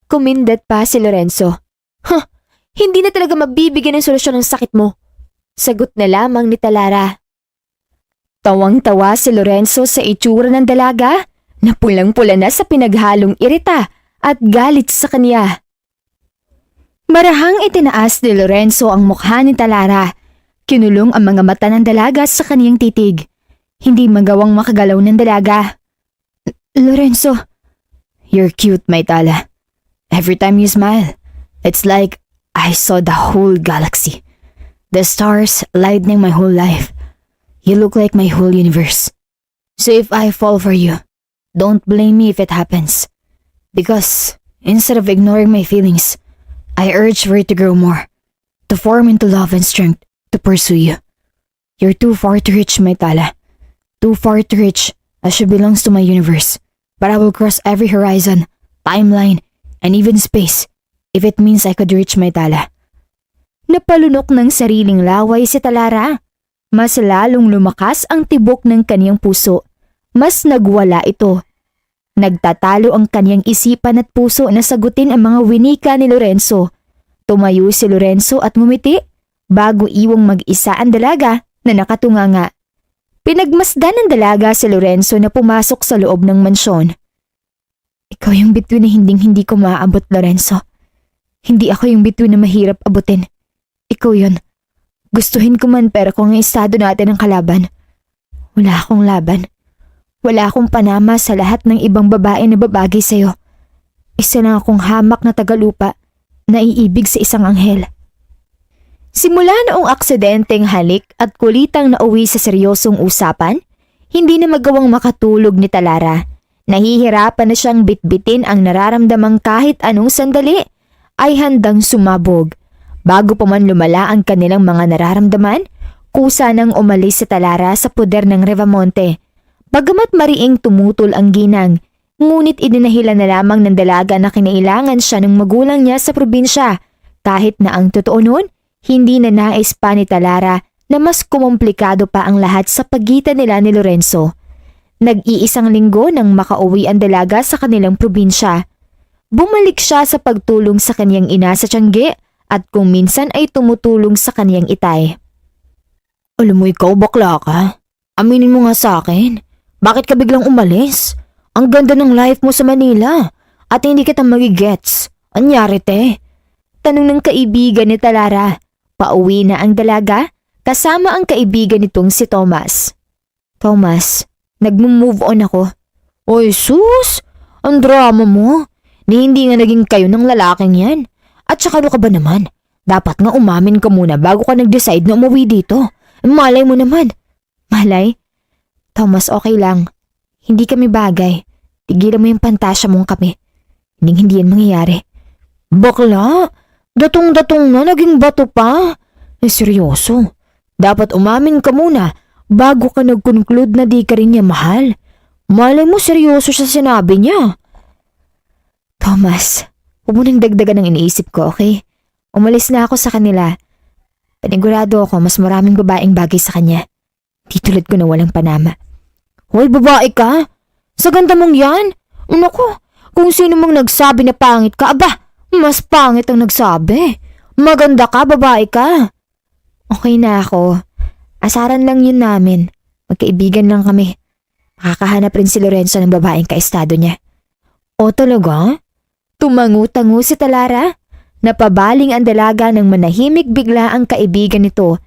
Kumindat pa si Lorenzo. Hindi na talaga mabibigyan ng solusyon ng sakit mo. Sagot na lamang ni Talara. Tawang-tawa si Lorenzo sa itsura ng dalaga na pulang-pula na sa pinaghalong irita at galit sa kanya. Marahang itinaas ni Lorenzo ang mukha ni Talara. Kinulong ang mga mata ng dalaga sa kaniyang titig. Hindi magawang makagalaw ng dalaga. Lorenzo, you're cute, my Tala. Every time you smile, it's like I saw the whole galaxy. The stars lightening my whole life. You look like my whole universe. So if I fall for you, don't blame me if it happens. Because instead of ignoring my feelings, I urge for it to grow more, to form into love and strength to pursue you. You're too far to reach, my Tala. Too far to reach as she belongs to my universe. But I will cross every horizon, timeline, and even space if it means I could reach my Tala. Napalunok ng sariling laway si Talara. Mas lalong lumakas ang tibok ng kaniyang puso. Mas nagwala ito. Nagtatalo ang kaniyang isipan at puso na sagutin ang mga winika ni Lorenzo. Tumayo si Lorenzo at ngumiti bago iwang mag-isa ang dalaga na nakatunganga. Pinagmasdan ng dalaga si Lorenzo na pumasok sa loob ng mansyon. Ikaw yung bituin na hindi ko maaabot, Lorenzo. Hindi ako yung bituin na mahirap abutin. Ikaw yun. Gustuhin ko man pero kung ang estado natin ang kalaban. Wala akong laban. Wala akong panama sa lahat ng ibang babae na babagay sa'yo. Isa lang akong hamak na tagalupa na iibig sa isang anghel. Simula noong aksidenteng halik at kulitang nauwi sa seryosong usapan, hindi na magawang makatulog ni Talara. Nahihirapan na siyang bitbitin ang nararamdamang kahit anong sandali ay handang sumabog. Bago pa man lumala ang kanilang mga nararamdaman, kusa nang umalis si Talara sa poder ng Revamonte. Bagamat mariing tumutol ang ginang, ngunit idinahilan na lamang ng dalaga na kinailangan siya ng magulang niya sa probinsya. Kahit na ang totoo nun, hindi na nais pa ni Talara na mas kumomplikado pa ang lahat sa pagitan nila ni Lorenzo. Nag-iisang linggo nang makauwi ang dalaga sa kanilang probinsya. Bumalik siya sa pagtulong sa kaniyang ina sa Tiangge at kung minsan ay tumutulong sa kaniyang itay. Alam mo ikaw, bakla ka. Aminin mo nga sa akin. Bakit ka biglang umalis? Ang ganda ng life mo sa Manila at hindi kita magigets. Anyari te? Tanong ng kaibigan ni Talara. Pauwi na ang dalaga kasama ang kaibigan nitong si Thomas. Thomas, nag-move on ako. Oy sus! Ang drama mo. Hindi nga naging kayo ng lalaking yan. At saka ano ka ba naman? Dapat nga umamin ka muna bago ka nag-decide na umuwi dito. Malay mo naman. Malay? Thomas, okay lang. Hindi kami bagay. Tigilan mo yung pantasya mong kami. Hindi yan mangyayari. Bakla? Datong-datong na naging bato pa? Seryoso. Dapat umamin ka muna bago ka nag-conclude na di ka rin niya mahal. Malay mo seryoso siya sinabi niya. Thomas, huwag mo nang dagdagan ng iniisip ko, okay? Umalis na ako sa kanila. Panigurado ako mas maraming babaeng bagay sa kanya. Di tulad ko na walang panama. Hoy, babae ka? Sa ganda mong yan? Naku, kung sino mong nagsabi na pangit ka, aba, mas pangit ang nagsabi. Maganda ka, babae ka. Okay na ako. Asaran lang yun namin. Magkaibigan lang kami. Makakahanap rin si Lorenzo ng babaeng kaestado niya. O talaga? Tumangu-tangu si Talara. Napabaling ang dalaga ng manahimik bigla ang kaibigan nito.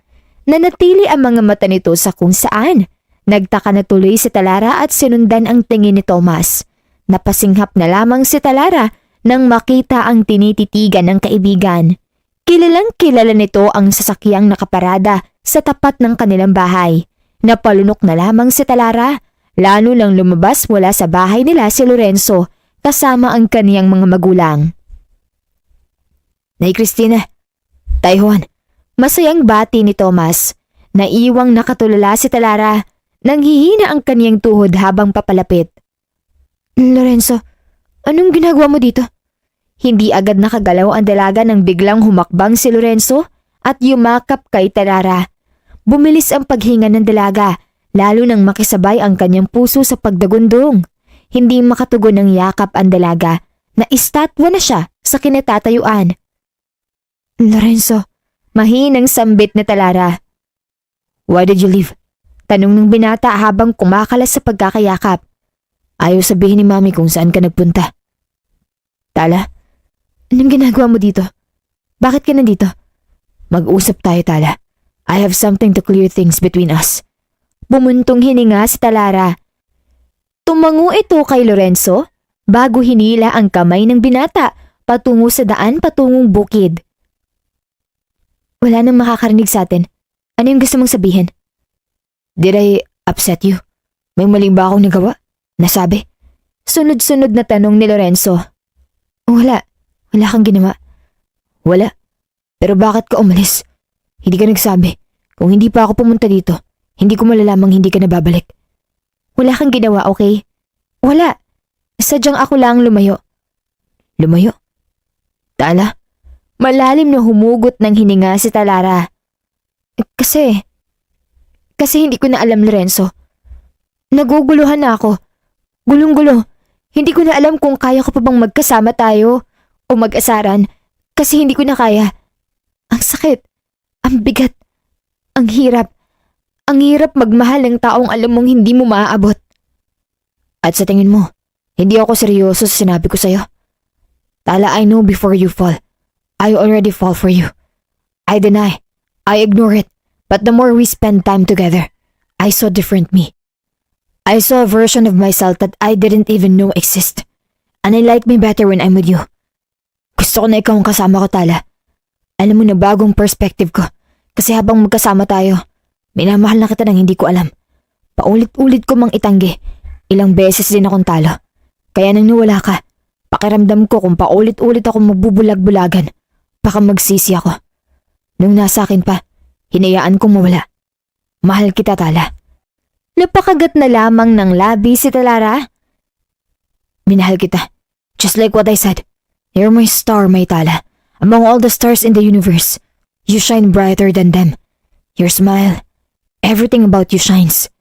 Nanatili ang mga mata nito sa kung saan. Nagtaka na tuloy si Talara at sinundan ang tingin ni Thomas. Napasinghap na lamang si Talara nang makita ang tinititigan ng kaibigan. Kilalang kilala nito ang sasakyang nakaparada sa tapat ng kanilang bahay. Napalunok na lamang si Talara, lalo nang lumabas mula sa bahay nila si Lorenzo kasama ang kaniyang mga magulang. Nay Christina, Taiwan, masayang bati ni Thomas. Naiwang nakatulala si Talara, nanghihina ang kaniyang tuhod habang papalapit. Lorenzo, anong ginagawa mo dito? Hindi agad nakagalaw ang dalaga nang biglang humakbang si Lorenzo at yumakap kay Talara. Bumilis ang paghinga ng dalaga, lalo nang makisabay ang kanyang puso sa pagdagundong. Hindi makatugon ng yakap ang dalaga, na istatwa na siya sa kinatatayuan. Lorenzo, mahinang sambit ni Talara. Why did you leave? Tanong ng binata habang kumakalas sa pagkakayakap. Ayaw sabihin ni Mami kung saan ka nagpunta. Tala, anong ginagawa mo dito? Bakit ka nandito? Mag-usap tayo, Tala. I have something to clear things between us. Bumuntong hininga si Talara. Tumango ito kay Lorenzo bago hinila ang kamay ng binata patungo sa daan patungong bukid. Wala nang makakarinig sa atin. Ano yung gusto mong sabihin? Did I upset you? May mali ba akong nagawa? Nasabi? Sunod-sunod na tanong ni Lorenzo. Wala. Wala kang ginawa. Wala. Pero bakit ka umalis? Hindi ka nagsabi. Kung hindi pa ako pumunta dito, hindi ko malalamang hindi ka nababalik. Wala kang ginawa, okay? Wala. Sadyang ako lang lumayo. Lumayo? Tala? Malalim na humugot ng hininga si Talara. Kasi hindi ko na alam, Lorenzo. Naguguluhan na ako. Gulong-gulo. Hindi ko na alam kung kaya ko pa bang magkasama tayo o mag-asaran kasi hindi ko na kaya. Ang sakit. Ang bigat. Ang hirap. Ang hirap magmahal ng taong alam mong hindi mo maaabot. At sa tingin mo, hindi ako seryoso sa sinabi ko sa'yo. Tala, I know before you fall. I already fall for you. I deny. I ignore it. But the more we spend time together, I saw different me. I saw a version of myself that I didn't even know exist. And I like me better when I'm with you. Gusto ko na ikaw ang kasama ko, Tala. Alam mo na bagong perspective ko. Kasi habang magkasama tayo, minamahal na kita nang hindi ko alam. Paulit-ulit ko mang itanggi. Ilang beses din akong talo. Kaya nang nawala ka, pakiramdam ko kung paulit-ulit ako magbubulag-bulagan, baka magsisi ako. Nung nasa akin pa, hinayaan kong mawala. Mahal kita, Tala. Napakagat na lamang ng labi si Talara. Minahal kita. Just like what I said. You're my star, my Tala. Among all the stars in the universe, you shine brighter than them. Your smile, everything about you shines.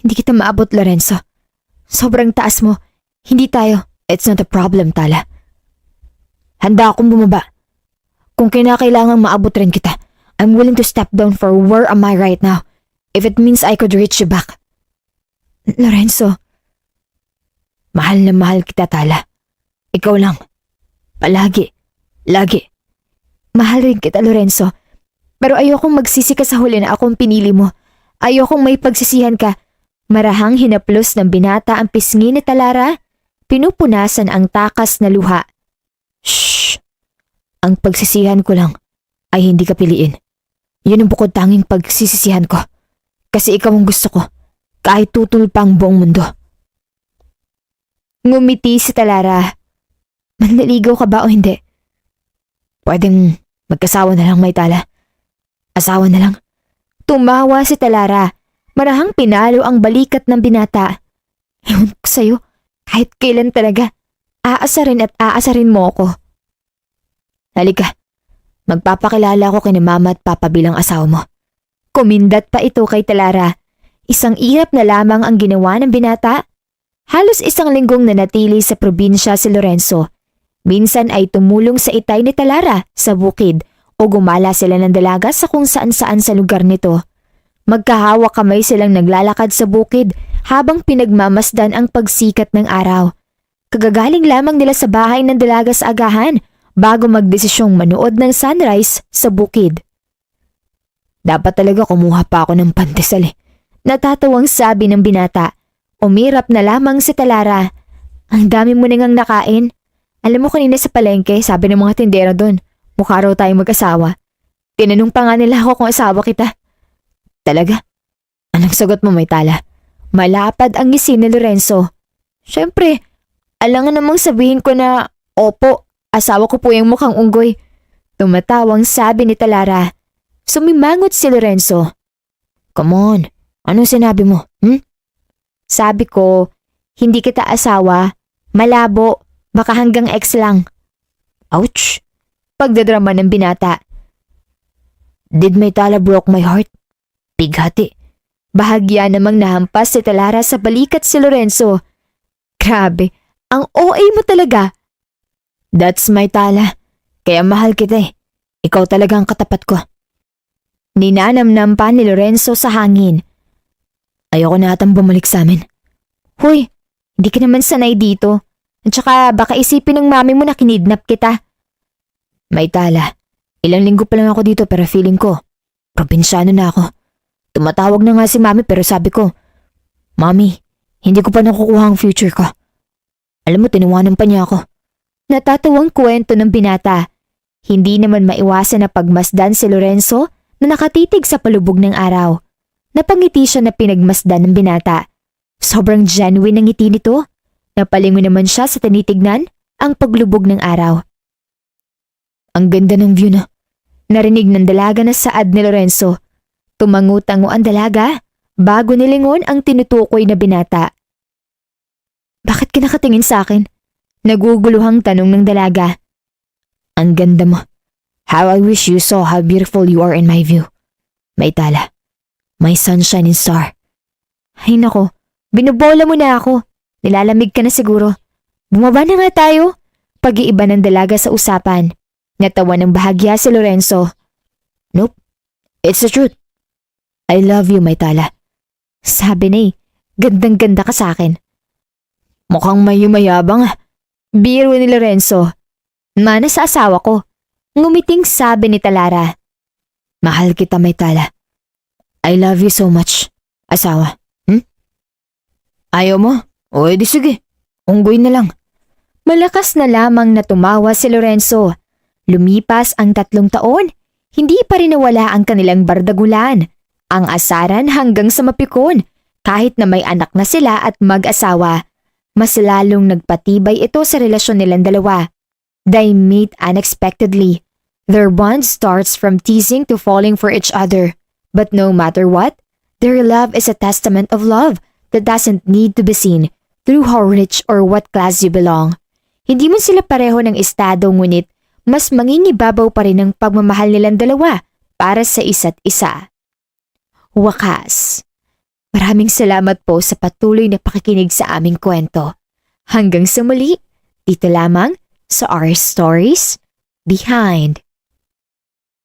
Hindi kita maabot, Lorenzo. Sobrang taas mo. Hindi tayo. It's not a problem, Tala. Handa akong bumaba. Kung kinakailangang maabot rin kita, I'm willing to step down for where am I right now, if it means I could reach you back. Lorenzo. Mahal na mahal kita, Tala. Ikaw lang. Palagi. Lagi. Mahal rin kita, Lorenzo. Pero ayokong magsisi ka sa huli na akong pinili mo. Ayokong may pagsisihan ka. Marahang hinaplos ng binata ang pisngi ni Talara. Pinupunasan ang takas na luha. Shh! Ang pagsisihan ko lang ay hindi ka piliin. Yun ang bukod tanging pagsisisihan ko. Kasi ikaw ang gusto ko. Kahit tutol pa ang buong mundo. Ngumiti si Talara. Manliligaw ka ba o hindi? Pwedeng magkasawa na lang, may Tala. Asawa na lang. Tumawa si Talara. Marahang pinalo ang balikat ng binata. Ewan ko sa'yo, kahit kailan talaga. Aasarin at aasarin mo ako. Halika, magpapakilala ko kina mama at papa bilang asawa mo. Kumindat pa ito kay Talara. Isang ihap na lamang ang ginawa ng binata. Halos isang linggong nanatili sa probinsya si Lorenzo. Minsan ay tumulong sa itay ni Talara sa bukid o gumala sila ng dalaga sa kung saan-saan sa lugar nito. Magkahawak kamay silang naglalakad sa bukid habang pinagmamasdan ang pagsikat ng araw. Kagagaling lamang nila sa bahay ng dalaga sa agahan bago magdesisyong manood ng sunrise sa bukid. Dapat talaga kumuha pa ako ng pandesal eh. Natatawang sabi ng binata. Umirap na lamang si Talara. Ang dami mo nang nakain. Alam mo kanina sa palengke, sabi ng mga tindera doon, mukha raw tayong mag-asawa. Tinanong pa nga nila ako kung asawa kita. Talaga? Anong sagot mo, may Tala? Malapad ang ngisi ni Lorenzo. Siyempre, alangan namang sabihin ko na, opo, asawa ko po yung mukhang unggoy. Tumatawang sabi ni Talara. Sumimangot si Lorenzo. Come on, anong sinabi mo? Sabi ko, hindi kita asawa, malabo, baka hanggang ex lang. Ouch! Pagdadrama ng binata. Did may Tala broke my heart? Bighati. Bahagya namang nahampas si Talara sa balikat si Lorenzo. Grabe, ang OA mo talaga. That's my Tala. Kaya mahal kita eh. Ikaw talaga ang katapat ko. Ninanamnam pa ni Lorenzo sa hangin. Ayoko na atang bumalik sa amin. Hoy, hindi ka naman sanay dito. At saka baka isipin ng mami mo na kinidnap kita. May Tala, Ilang linggo pa lang ako dito pero feeling ko, probinsyano na ako. Tumatawag na nga si Mami pero sabi ko, Mami, hindi ko pa nakukuha ang future ko. Alam mo, tinawanan pa niya ako. Natatawang kwento ng binata. Hindi naman maiwasan na pagmasdan si Lorenzo na nakatitig sa palubog ng araw. Napangiti siya na pinagmasdan ng binata. Sobrang genuine ang ngiti nito. Napalingon naman siya sa tinitignan ang paglubog ng araw. Ang ganda ng view na. Narinig ng dalaga na saad ni Lorenzo. Tumango-tango ang dalaga bago nilingon ang tinutukoy na binata. Bakit ka nakatingin sa akin? Naguguluhang tanong ng dalaga. Ang ganda mo. How I wish you saw how beautiful you are in my view. Maitala, my sunshine and star. Ay nako, binubola mo na ako. Nilalamig ka na siguro. Bumaba na nga tayo. Pag-iiba ng dalaga sa usapan. Natawa ng bahagya si Lorenzo. Nope, it's the truth. I love you, Maitala. Sabi na gandang-ganda ka sa akin. Mukhang may yumayabang. Biro ni Lorenzo. Mana sa asawa ko. Ngumiting sabi ni Talara. Mahal kita, Maitala. I love you so much, asawa. Ayaw mo? O edi sige. Unggoy na lang. Malakas na lamang na tumawa si Lorenzo. Lumipas ang 3 taon. Hindi pa rin nawala ang kanilang bardagulan. Ang asaran hanggang sa mapikon. Kahit na may anak na sila at mag-asawa. Mas lalong nagpatibay ito sa relasyon nilang dalawa. They meet unexpectedly. Their bond starts from teasing to falling for each other. But no matter what, their love is a testament of love that doesn't need to be seen through how rich or what class you belong. Hindi man sila pareho ng estado ngunit mas mangingibabaw pa rin ang pagmamahal nilang dalawa para sa isa't isa. Wakas. Maraming salamat po sa patuloy na pakikinig sa aming kwento. Hanggang sa muli, dito lamang sa Our Stories Behind.